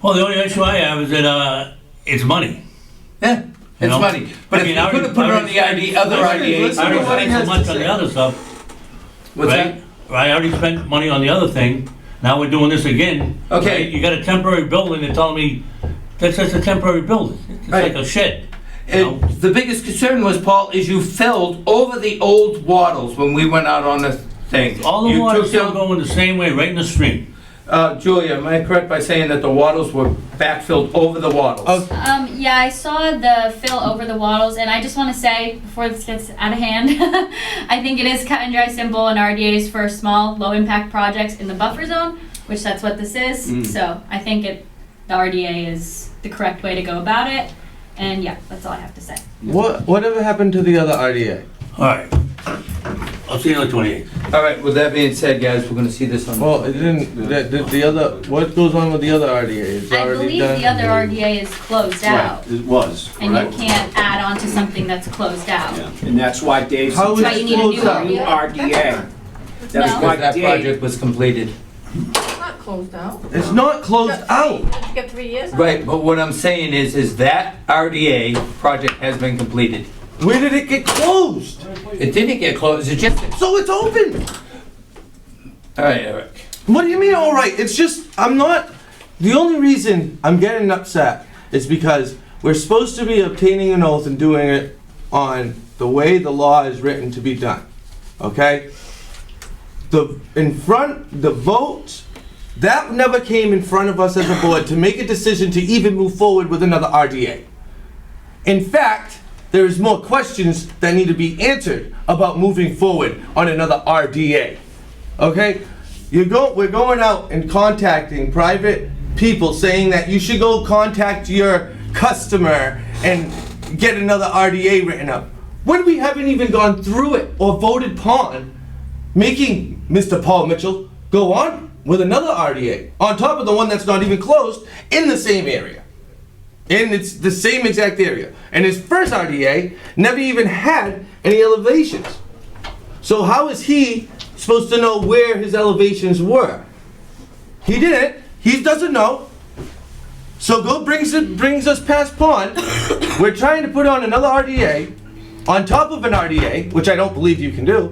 [SPEAKER 14] Well, the only issue I have is that, it's money.
[SPEAKER 1] Yeah,
[SPEAKER 14] You
[SPEAKER 1] it's
[SPEAKER 14] know?
[SPEAKER 1] money. But
[SPEAKER 14] I
[SPEAKER 1] if
[SPEAKER 14] mean,
[SPEAKER 1] you
[SPEAKER 14] I
[SPEAKER 1] could
[SPEAKER 14] already-
[SPEAKER 1] have put it
[SPEAKER 14] I
[SPEAKER 1] on the ID, other IDA.
[SPEAKER 5] listen
[SPEAKER 14] I
[SPEAKER 5] to
[SPEAKER 14] already
[SPEAKER 5] what he
[SPEAKER 14] spent
[SPEAKER 5] has
[SPEAKER 14] so much
[SPEAKER 5] to
[SPEAKER 14] on the
[SPEAKER 5] say.
[SPEAKER 14] other stuff,
[SPEAKER 1] What's that?
[SPEAKER 14] right? I already spent money on the other thing, now we're doing this again.
[SPEAKER 1] Okay.
[SPEAKER 14] right? You got a temporary building, they're telling me, that's just a temporary building, it's
[SPEAKER 1] Right.
[SPEAKER 14] like a shed. you know?
[SPEAKER 1] And the biggest concern was, Paul, is you filled over the old wattles when we went out on the thing.
[SPEAKER 14] All the
[SPEAKER 1] You
[SPEAKER 14] water's
[SPEAKER 1] took
[SPEAKER 14] still
[SPEAKER 1] down-
[SPEAKER 14] going the same way, right in the stream.
[SPEAKER 1] Julia, am I correct by saying that the wattles were backfilled over the wattles?
[SPEAKER 7] Yeah, I saw the fill over the wattles, and I just want to say, before this gets out of hand, I think it is cut and dry simple, and RDAs for small, low-impact projects in the buffer zone, which that's what this is. So I think the RDA is the correct way to go about it, and yeah, that's all I have to say.
[SPEAKER 5] Whatever happened to the other RDA?
[SPEAKER 14] All right, I'll see you on the 28th.
[SPEAKER 1] All right, with that being said, guys, we're gonna see this on.
[SPEAKER 5] Well, it didn't, the other, what goes on with the other RDA? It's
[SPEAKER 7] I
[SPEAKER 5] already
[SPEAKER 7] believe
[SPEAKER 5] done?
[SPEAKER 7] the other RDA is closed out,
[SPEAKER 4] Right, it was,
[SPEAKER 7] and you
[SPEAKER 4] correct?
[SPEAKER 7] can't add on to something that's closed out.
[SPEAKER 4] Yeah.
[SPEAKER 2] And that's why Dave
[SPEAKER 5] How is
[SPEAKER 7] That's why you
[SPEAKER 5] it
[SPEAKER 7] need a
[SPEAKER 5] closed
[SPEAKER 7] new
[SPEAKER 5] out?
[SPEAKER 2] new RDA. That's
[SPEAKER 7] No.
[SPEAKER 2] why
[SPEAKER 1] Because that
[SPEAKER 2] Dave,
[SPEAKER 1] project was completed.
[SPEAKER 3] It's not closed out.
[SPEAKER 5] It's not closed out.
[SPEAKER 3] Did you get 3 years?
[SPEAKER 1] Right, but what I'm saying is that RDA project has been completed.
[SPEAKER 5] Where did it get closed?
[SPEAKER 1] It didn't get closed, it just,
[SPEAKER 5] So it's open.
[SPEAKER 1] all right, Eric.
[SPEAKER 5] What do you mean, all right? It's just, I'm not, the only reason I'm getting upset is because we're supposed to be obtaining an oath and doing it on the way the law is written to be done, okay? The vote, that never came in front of us as a board to make a decision to even move forward with another RDA. In fact, there is more questions that need to be answered about moving forward on another RDA. Okay? We're going out and contacting private people saying that you should go contact your customer and get another RDA written up. When we haven't even gone through it or voted upon making Mr. Paul Mitchell go on with another RDA on top of the one that's not even closed in the same area. And it's the same exact area. And his first RDA never even had any elevations. So how is he supposed to know where his elevations were? He didn't. He doesn't know. So brings us past pond. We're trying to put on another RDA on top of an RDA, which I don't believe you can do.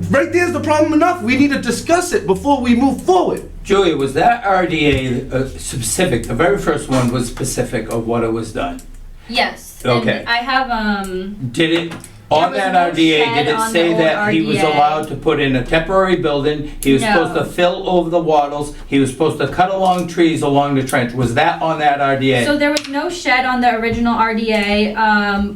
[SPEAKER 5] Right there's the problem enough. We need to discuss it before we move forward.
[SPEAKER 1] Julia, was that RDA specific? The very first one was specific of what it was done.
[SPEAKER 7] Yes.
[SPEAKER 1] Okay.
[SPEAKER 7] And I have,
[SPEAKER 1] Did it, on
[SPEAKER 7] was
[SPEAKER 1] that
[SPEAKER 7] no
[SPEAKER 1] RDA,
[SPEAKER 7] shed
[SPEAKER 1] did it
[SPEAKER 7] on
[SPEAKER 1] say
[SPEAKER 7] the
[SPEAKER 1] that
[SPEAKER 7] old
[SPEAKER 1] he was
[SPEAKER 7] RDA.
[SPEAKER 1] allowed to put in a temporary building? He was supposed
[SPEAKER 7] No.
[SPEAKER 1] to fill over the wattles, he was supposed to cut along trees along the trench. Was that on that RDA?
[SPEAKER 7] so there was no shed on the original RDA.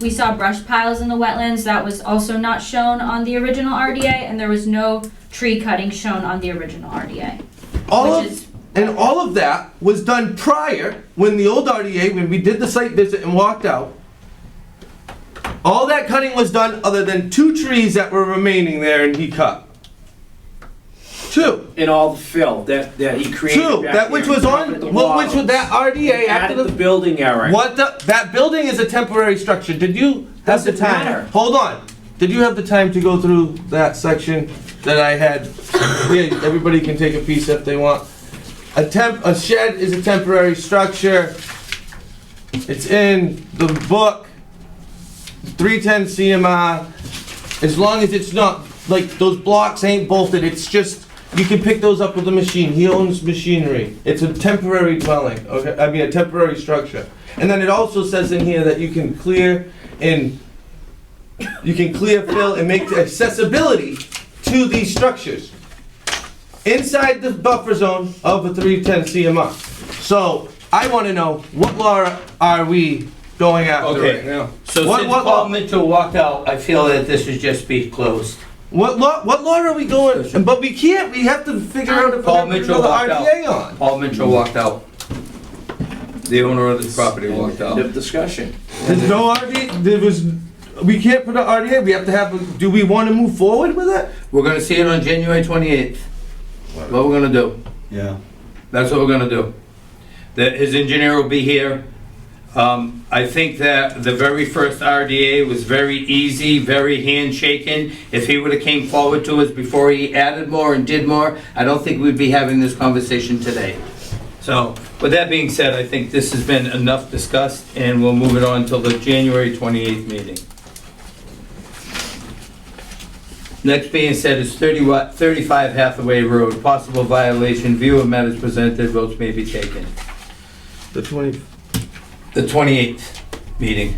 [SPEAKER 7] We saw brush piles in the wetlands. That was also not shown on the original RDA, and there was no tree cutting shown on the original RDA.
[SPEAKER 5] All of that was done prior, when the old RDA, when we did the site visit and walked out. All that cutting was done other than 2 trees that were remaining there and he cut. 2.
[SPEAKER 2] And all the fill that he created
[SPEAKER 5] 2,
[SPEAKER 2] back
[SPEAKER 5] that which
[SPEAKER 2] there
[SPEAKER 5] was
[SPEAKER 2] and
[SPEAKER 5] on,
[SPEAKER 2] covered the
[SPEAKER 5] which was that
[SPEAKER 2] walls.
[SPEAKER 5] RDA after
[SPEAKER 2] Added the
[SPEAKER 5] the.
[SPEAKER 2] building area.
[SPEAKER 5] That building is a temporary structure. Did you have the
[SPEAKER 2] Doesn't
[SPEAKER 5] time?
[SPEAKER 2] matter.
[SPEAKER 5] Hold on. Did you have the time to go through that section that I had? Here, everybody can take a piece if they want. A shed is a temporary structure. It's in the book, 310 CMR. As long as it's not, like, those blocks ain't bolted, it's just, you can pick those up with a machine. He owns machinery. It's a temporary dwelling, okay? I mean, a temporary structure. And then it also says in here that you can clear, fill, and make the accessibility to these structures inside the buffer zone of a 310 CMR. So I want to know, what law are we going after right now?
[SPEAKER 1] So
[SPEAKER 5] What
[SPEAKER 1] since
[SPEAKER 5] law?
[SPEAKER 1] Paul Mitchell walked out, I feel that this should just be closed.
[SPEAKER 5] What law are we going? But we can't. We have to figure out if
[SPEAKER 1] Paul
[SPEAKER 5] we're
[SPEAKER 1] Mitchell
[SPEAKER 5] going to
[SPEAKER 1] walked
[SPEAKER 5] RDA
[SPEAKER 1] out.
[SPEAKER 5] on.
[SPEAKER 1] Paul Mitchell walked out. The owner of the property walked out.
[SPEAKER 2] End of discussion.
[SPEAKER 5] There's no RDA. We can't put an RDA. We have to have. Do we want to move forward with it?
[SPEAKER 1] We're gonna see it on January 28th. What we're gonna do.
[SPEAKER 4] Yeah.
[SPEAKER 1] That's what we're gonna do. His engineer will be here. I think that the very first RDA was very easy, very handshaking. If he would've came forward to us before he added more and did more, I don't think we'd be having this conversation today. So, with that being said, I think this has been enough discussed, and we'll move it on till the January 28th meeting. Next being said is 35 Hathaway Road, possible violation, view of matters presented, votes may be taken.
[SPEAKER 5] The 20.
[SPEAKER 1] The 28th meeting.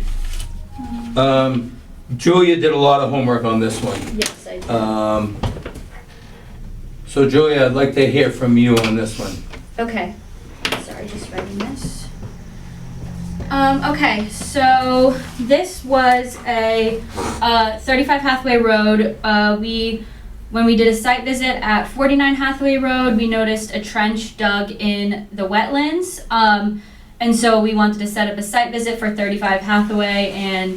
[SPEAKER 1] Julia did a lot of homework on this one.
[SPEAKER 7] Yes, I did.
[SPEAKER 1] So Julia, I'd like to hear from you on this one.
[SPEAKER 7] Okay. Sorry, just writing this. Okay, so this was a 35 Hathaway Road. When we did a site visit at 49 Hathaway Road, we noticed a trench dug in the wetlands. And so we wanted to set up a site visit for 35 Hathaway and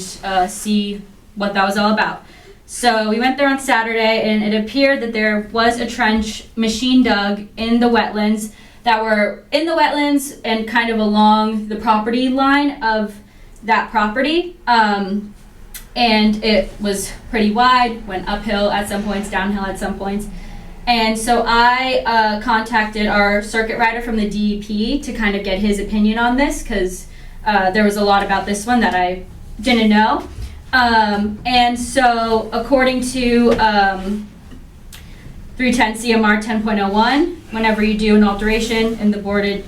[SPEAKER 7] see what that was all about. So we went there on Saturday, and it appeared that there was a trench machine dug in the wetlands that were in the wetlands and kind of along the property line of that property. And it was pretty wide, went uphill at some points, downhill at some points. And so I contacted our circuit rider from the DEP to kind of get his opinion on this, because there was a lot about this one that I didn't know. And so according to 310 CMR 10.01, whenever you do an alteration in the bordered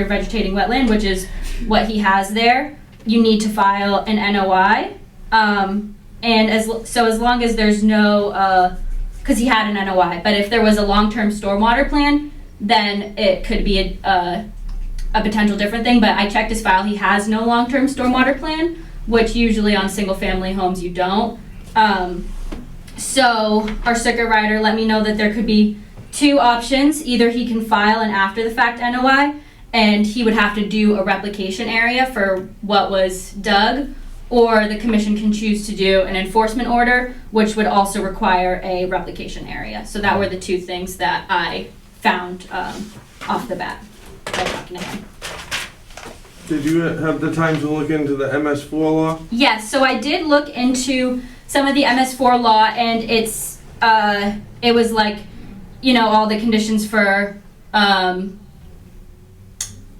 [SPEAKER 7] vegetating wetland, which is what he has there, you need to file an NOI. And as long as there's no, because he had an NOI, but if there was a long-term stormwater plan, then it could be a potential different thing. But I checked his file; he has no long-term stormwater plan, which usually on single-family homes you don't. So our circuit rider let me know that there could be 2 options. Either he can file an after-the-fact NOI, and he would have to do a replication area for what was dug, or the commission can choose to do an enforcement order, which would also require a replication area. So that were the 2 things that I found off the bat by talking to him.
[SPEAKER 5] Did you have the time to look into the MS4 law?
[SPEAKER 7] Yes, so I did look into some of the MS4 law, and it was like, all the conditions for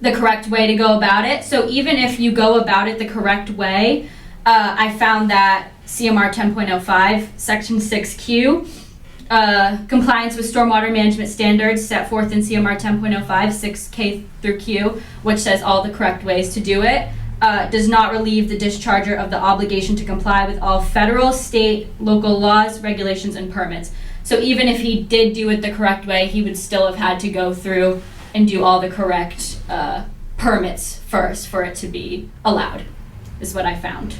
[SPEAKER 7] the correct way to go about it. So even if you go about it the correct way, I found that CMR 10.05, Section 6Q, compliance with stormwater management standards set forth in CMR 10.05, 6K through Q, which says all the correct ways to do it, does not relieve the discharger of the obligation to comply with all federal, state, local laws, regulations, and permits. So even if he did do it the correct way, he would still have had to go through and do all the correct permits first for it to be allowed, is what I found.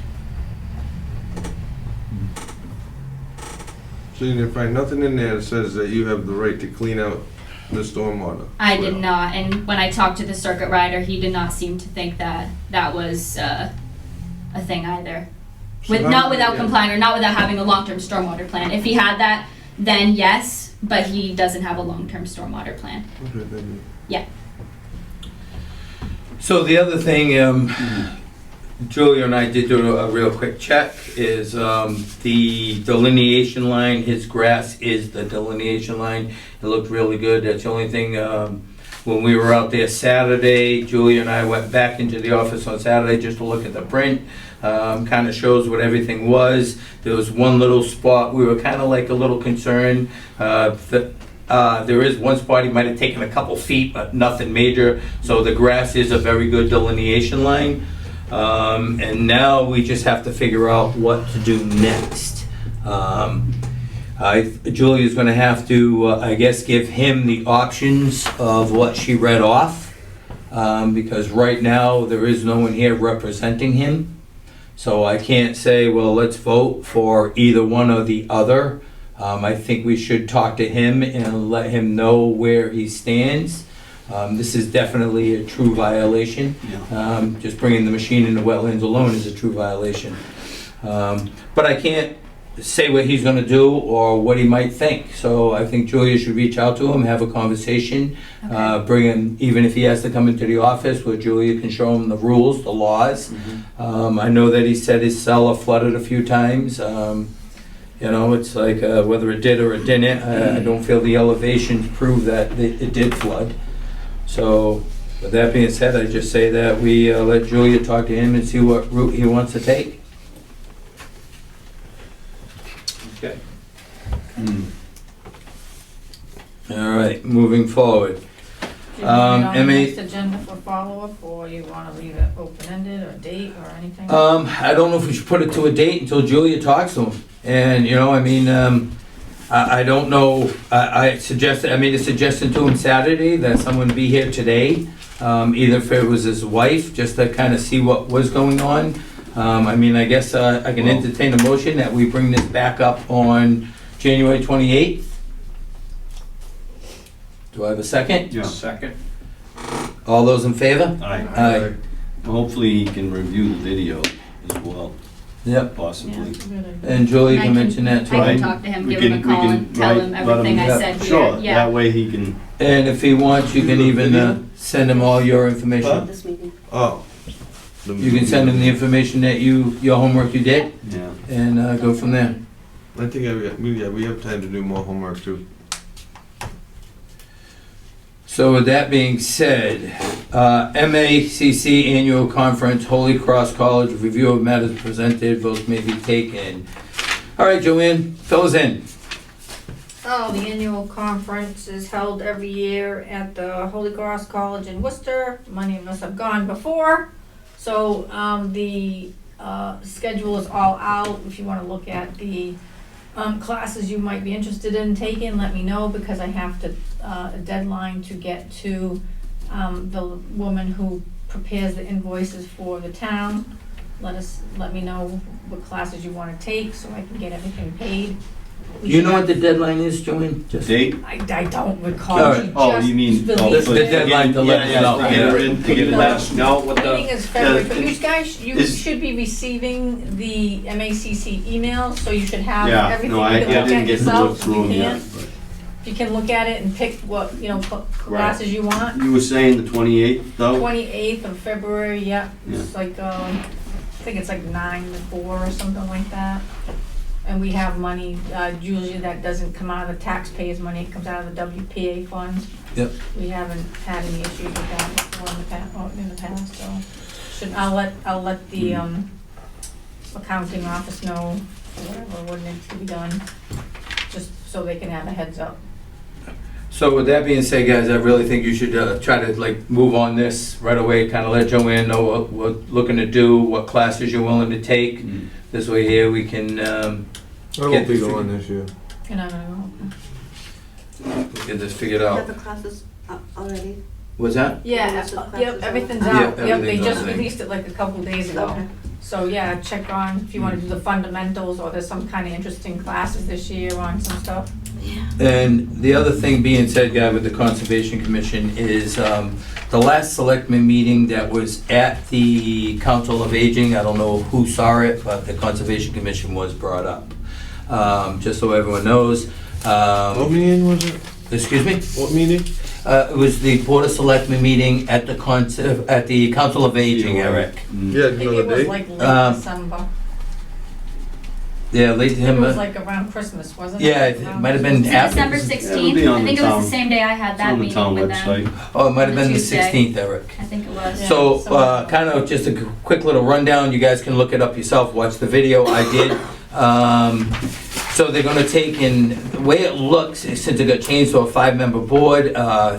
[SPEAKER 5] So you didn't find nothing in there that says that you have the right to clean out the stormwater?
[SPEAKER 7] I did not, and when I talked to the circuit rider, he did not seem to think that that was a thing either. Not without complying, or not without having a long-term stormwater plan. If he had that, then yes, but he doesn't have a long-term stormwater plan.
[SPEAKER 5] Okay, thank you.
[SPEAKER 7] Yeah.
[SPEAKER 1] So the other thing, Julia and I did do a real quick check, is the delineation line, his grass is the delineation line. It looked really good. That's the only thing, when we were out there Saturday, Julia and I went back into the office on Saturday just to look at the print. Kind of shows what everything was. There was one little spot, we were kind of like a little concerned. There is one spot he might have taken a couple feet, but nothing major. So the grass is a very good delineation line. And now we just have to figure out what to do next. Julia's going to have to, I guess, give him the options of what she read off. Because right now there is no one here representing him. So I can't say, well, let's vote for either one or the other. I think we should talk to him and let him know where he stands. This is definitely a true violation. Just bringing the machine into wetlands alone is a true violation. But I can't say what he's going to do or what he might think. So I think Julia should reach out to him, have a conversation, bring him, even if he has to come into the office where Julia can show him the rules, the laws. I know that he said his cellar flooded a few times. You know, it's like whether it did or it didn't. I don't feel the elevations prove that it did flood. So, with that being said, I just say that we let Julia talk to him and see what route he wants to take.
[SPEAKER 2] Okay.
[SPEAKER 1] All right, moving forward.
[SPEAKER 3] Do you want on the
[SPEAKER 1] MA
[SPEAKER 3] next agenda for follow-up, or you want to leave it open-ended, or date, or anything?
[SPEAKER 1] I don't know if we should put it to a date until Julia talks to him. And, you know, I mean, I don't know, I made a suggestion to him Saturday that someone be here today, either if it was his wife, just to kind of see what was going on. I mean, I guess I can entertain a motion that we bring this back up on January 28th. Do I have a second?
[SPEAKER 4] Yeah.
[SPEAKER 2] Second.
[SPEAKER 1] All those in favor?
[SPEAKER 4] Aye. Hopefully he can review the video as well,
[SPEAKER 1] Yep.
[SPEAKER 4] possibly.
[SPEAKER 1] And Julie
[SPEAKER 7] I
[SPEAKER 1] can mention that too.
[SPEAKER 7] I can
[SPEAKER 4] Right.
[SPEAKER 7] talk to him,
[SPEAKER 4] We
[SPEAKER 7] give him a
[SPEAKER 4] can- we
[SPEAKER 7] call,
[SPEAKER 4] can,
[SPEAKER 7] and tell
[SPEAKER 4] right,
[SPEAKER 7] him
[SPEAKER 4] let him-
[SPEAKER 7] everything I
[SPEAKER 1] yeah,
[SPEAKER 7] said here.
[SPEAKER 4] Sure,
[SPEAKER 7] Yeah.
[SPEAKER 4] that way he can,
[SPEAKER 1] And if he wants, you can even send him all your information.
[SPEAKER 10] This meeting.
[SPEAKER 5] Oh.
[SPEAKER 1] You can send him the information that your homework you did,
[SPEAKER 4] yeah.
[SPEAKER 1] and go from there.
[SPEAKER 5] I think we have time to do more homework too.
[SPEAKER 1] So with that being said, MACC Annual Conference, Holy Cross College, review of matters presented, votes may be taken. All right, Joanne, fill us in.
[SPEAKER 3] Oh, the annual conference is held every year at the Holy Cross College in Worcester. Many of us have gone before. So the schedule is all out. If you want to look at the classes you might be interested in taking, let me know, because I have to a deadline to get to the woman who prepares the invoices for the town. Let me know what classes you want to take so I can get everything paid.
[SPEAKER 1] You know what the deadline is, Joanne? Just
[SPEAKER 4] Date?
[SPEAKER 3] I don't recall.
[SPEAKER 1] All right.
[SPEAKER 3] She
[SPEAKER 4] Oh,
[SPEAKER 3] just
[SPEAKER 4] you mean,
[SPEAKER 3] released
[SPEAKER 1] the
[SPEAKER 3] it.
[SPEAKER 1] deadline to let us know.
[SPEAKER 4] To get it in, to get it
[SPEAKER 2] Let
[SPEAKER 4] out.
[SPEAKER 2] us know what
[SPEAKER 3] Meeting is February, but you
[SPEAKER 2] the,
[SPEAKER 3] guys, you
[SPEAKER 4] is-
[SPEAKER 3] should be receiving the MACC email, so you should have
[SPEAKER 4] Yeah,
[SPEAKER 3] everything
[SPEAKER 4] no,
[SPEAKER 3] you
[SPEAKER 4] I
[SPEAKER 3] can look
[SPEAKER 4] didn't
[SPEAKER 3] at
[SPEAKER 4] get to look
[SPEAKER 3] yourself.
[SPEAKER 4] through
[SPEAKER 3] You
[SPEAKER 4] them
[SPEAKER 3] can,
[SPEAKER 4] yet. but-
[SPEAKER 3] you can look at it and pick what, classes you want.
[SPEAKER 4] You were saying the 28th though?
[SPEAKER 3] 28th of February, yeah,
[SPEAKER 4] Yeah.
[SPEAKER 3] it's like, I think it's like 9 to 4 or something like that. And we have money, usually that doesn't come out of the taxpayers' money, it comes out of the WPA funds.
[SPEAKER 1] Yep.
[SPEAKER 3] We haven't had any issues with that before in the past, so I'll let the accounting office know what needs to be done, just so they can have a heads up.
[SPEAKER 1] So with that being said, guys, I really think you should try to like move on this right away, kind of let Joanne know what we're looking to do, what classes you're willing to take. This way here we can
[SPEAKER 5] I won't be going this year.
[SPEAKER 3] You're not gonna
[SPEAKER 1] get this figured
[SPEAKER 10] You
[SPEAKER 1] out.
[SPEAKER 10] have the classes already?
[SPEAKER 1] What's that?
[SPEAKER 3] go? Yeah,
[SPEAKER 10] Lots of
[SPEAKER 3] yep,
[SPEAKER 10] classes
[SPEAKER 3] everything's
[SPEAKER 1] on-
[SPEAKER 3] out.
[SPEAKER 1] Yep,
[SPEAKER 3] Yep, they
[SPEAKER 1] everything's
[SPEAKER 3] just
[SPEAKER 1] on there.
[SPEAKER 3] released it like a couple days ago.
[SPEAKER 10] Okay.
[SPEAKER 3] So yeah, check on if you wanna do the fundamentals, or there's some kind of interesting classes this year on some stuff.
[SPEAKER 1] And the other thing being said, guy, with the Conservation Commission is the last selectman meeting that was at the Council of Aging, I don't know who saw it, but the Conservation Commission was brought up. Just so everyone knows.
[SPEAKER 5] What meeting was it?
[SPEAKER 1] Excuse me?
[SPEAKER 5] What meeting?
[SPEAKER 1] It was the Board of Selectmen meeting at the Council of Aging, Eric.
[SPEAKER 5] Yeah,
[SPEAKER 3] I think
[SPEAKER 5] another
[SPEAKER 3] it was
[SPEAKER 5] date?
[SPEAKER 3] like late December.
[SPEAKER 1] Yeah, late
[SPEAKER 3] I think it was
[SPEAKER 1] him.
[SPEAKER 3] like around Christmas, wasn't it?
[SPEAKER 1] Yeah, it might have been
[SPEAKER 7] It's
[SPEAKER 1] after.
[SPEAKER 7] December
[SPEAKER 4] It'll be
[SPEAKER 7] 16th.
[SPEAKER 4] on
[SPEAKER 7] I think
[SPEAKER 4] the
[SPEAKER 7] it was
[SPEAKER 4] town-
[SPEAKER 7] the same day I had
[SPEAKER 4] It's
[SPEAKER 7] that
[SPEAKER 4] on the
[SPEAKER 7] meeting
[SPEAKER 4] town
[SPEAKER 7] with
[SPEAKER 4] website.
[SPEAKER 7] them.
[SPEAKER 1] Oh, it might have been the
[SPEAKER 7] Tuesday.
[SPEAKER 1] 16th, Eric.
[SPEAKER 7] I think it was.
[SPEAKER 3] Yeah.
[SPEAKER 1] So,
[SPEAKER 3] somewhere.
[SPEAKER 1] kind of just a quick little rundown, you guys can look it up yourself, watch the video, I did. So they're gonna take in, the way it looks, since it got changed to a 5-member board,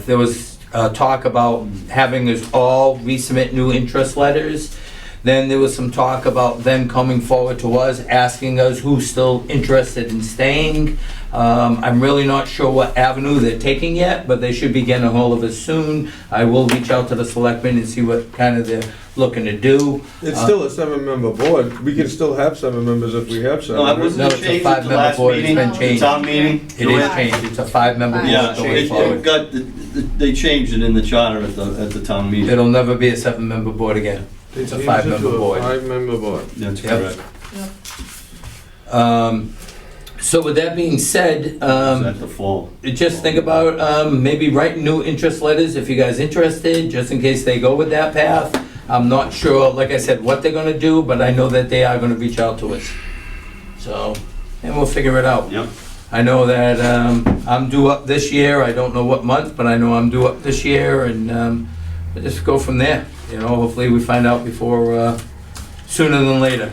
[SPEAKER 1] there was talk about having us all resubmit new interest letters. Then there was some talk about them coming forward to us, asking us who's still interested in staying. I'm really not sure what avenue they're taking yet, but they should be getting a hold of us soon. I will reach out to the selectmen and see what kind of they're looking to do.
[SPEAKER 5] It's still a 7-member board. We can still have 7 members if we have 7.
[SPEAKER 4] No, that
[SPEAKER 5] right?
[SPEAKER 4] wasn't
[SPEAKER 1] No, it's a
[SPEAKER 4] changed at the
[SPEAKER 1] 5-member
[SPEAKER 4] last
[SPEAKER 1] board, it's
[SPEAKER 4] meeting,
[SPEAKER 1] been
[SPEAKER 4] the
[SPEAKER 1] changed.
[SPEAKER 4] town meeting.
[SPEAKER 1] It is changed, it's a 5-member board
[SPEAKER 4] Yeah,
[SPEAKER 1] going
[SPEAKER 4] it
[SPEAKER 1] forward.
[SPEAKER 4] got, they changed it in the charter at the town meeting.
[SPEAKER 1] It'll never be a 7-member board again.
[SPEAKER 5] They
[SPEAKER 1] It's a
[SPEAKER 5] changed it
[SPEAKER 1] 5-member
[SPEAKER 5] to a
[SPEAKER 1] board.
[SPEAKER 5] 5-member board.
[SPEAKER 4] That's
[SPEAKER 1] Yep.
[SPEAKER 4] correct.
[SPEAKER 1] So with that being said,
[SPEAKER 4] It's at the fall.
[SPEAKER 1] just think about maybe writing new interest letters if you guys interested, just in case they go with that path. I'm not sure, like I said, what they're gonna do, but I know that they are gonna reach out to us. So, and we'll figure it out.
[SPEAKER 4] Yep.
[SPEAKER 1] I know that I'm due up this year, I don't know what month, but I know I'm due up this year, and we'll just go from there. You know, hopefully we find out before, sooner than later.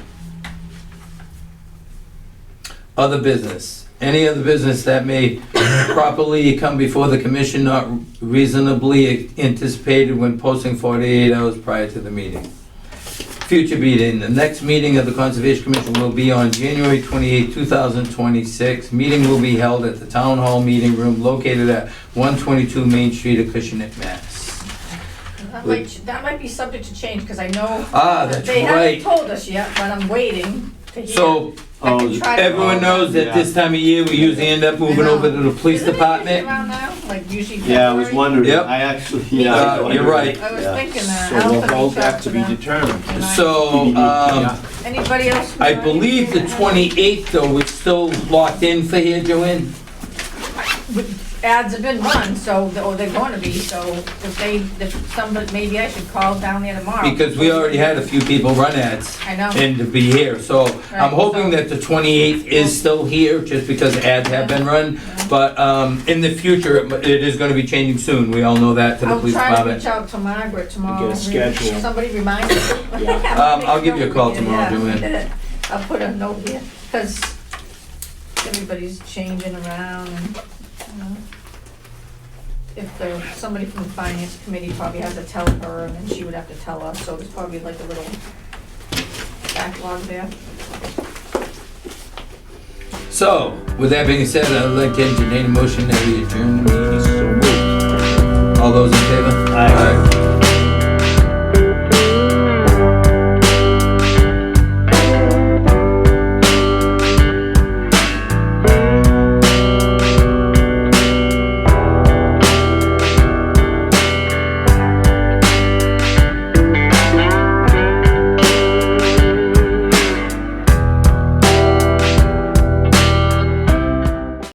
[SPEAKER 1] Other business. Any other business that may properly come before the commission not reasonably anticipated when posting 48 hours prior to the meeting. Future meeting. The next meeting of the Conservation Commission will be on January 28, 2026. Meeting will be held at the Town Hall Meeting Room located at 122 Main Street, Acushnet, Mass.
[SPEAKER 3] That might be subject to change, because I know
[SPEAKER 1] That's
[SPEAKER 3] they
[SPEAKER 1] right.
[SPEAKER 3] haven't told us yet, but I'm waiting to hear.
[SPEAKER 1] So,
[SPEAKER 3] I can try to-
[SPEAKER 1] everyone knows that this time of year, we usually end up moving over to the police
[SPEAKER 3] Isn't it usually
[SPEAKER 1] department.
[SPEAKER 3] around now? Like usually
[SPEAKER 4] Yeah, I was
[SPEAKER 3] February?
[SPEAKER 4] wondering,
[SPEAKER 1] Yep.
[SPEAKER 4] I actually,
[SPEAKER 3] Me
[SPEAKER 4] yeah. I was
[SPEAKER 1] you're
[SPEAKER 4] wondering.
[SPEAKER 1] right.
[SPEAKER 3] I was
[SPEAKER 4] Yeah.
[SPEAKER 3] thinking that.
[SPEAKER 2] So
[SPEAKER 3] I'll
[SPEAKER 2] we'll
[SPEAKER 3] have to
[SPEAKER 2] hold
[SPEAKER 3] reach out
[SPEAKER 2] that to be
[SPEAKER 3] them.
[SPEAKER 2] determined.
[SPEAKER 3] And I-
[SPEAKER 1] So,
[SPEAKER 2] Yeah.
[SPEAKER 3] Anybody else?
[SPEAKER 1] I
[SPEAKER 3] know
[SPEAKER 1] believe the
[SPEAKER 3] anything?
[SPEAKER 1] 28th, though, is still locked in for here, Joanne?
[SPEAKER 3] Ads have been run, so, or they're going to be, so if somebody, maybe I should call down there tomorrow.
[SPEAKER 1] Because we already had a few people run ads
[SPEAKER 3] I know.
[SPEAKER 1] and to be here, so I'm
[SPEAKER 3] Right,
[SPEAKER 1] hoping
[SPEAKER 3] so-
[SPEAKER 1] that the 28th is still here, just because ads have been run. But in the future, it is gonna be changing soon, we all know that, to the
[SPEAKER 3] I'll
[SPEAKER 1] police
[SPEAKER 3] try to reach
[SPEAKER 1] department.
[SPEAKER 3] out to Margaret tomorrow.
[SPEAKER 2] Get a schedule.
[SPEAKER 3] Somebody remind me.
[SPEAKER 1] I'll give you a call tomorrow,
[SPEAKER 3] Yeah.
[SPEAKER 1] Joanne.
[SPEAKER 3] I'll put a note here, because everybody's changing around and, you know. If somebody from the finance committee probably has to tell her, and then she would have to tell us, so there's probably like a little backlog there.
[SPEAKER 1] So, with that being said, I'd like to entertain a motion that we adjourn the meeting. All those in favor?
[SPEAKER 4] Aye.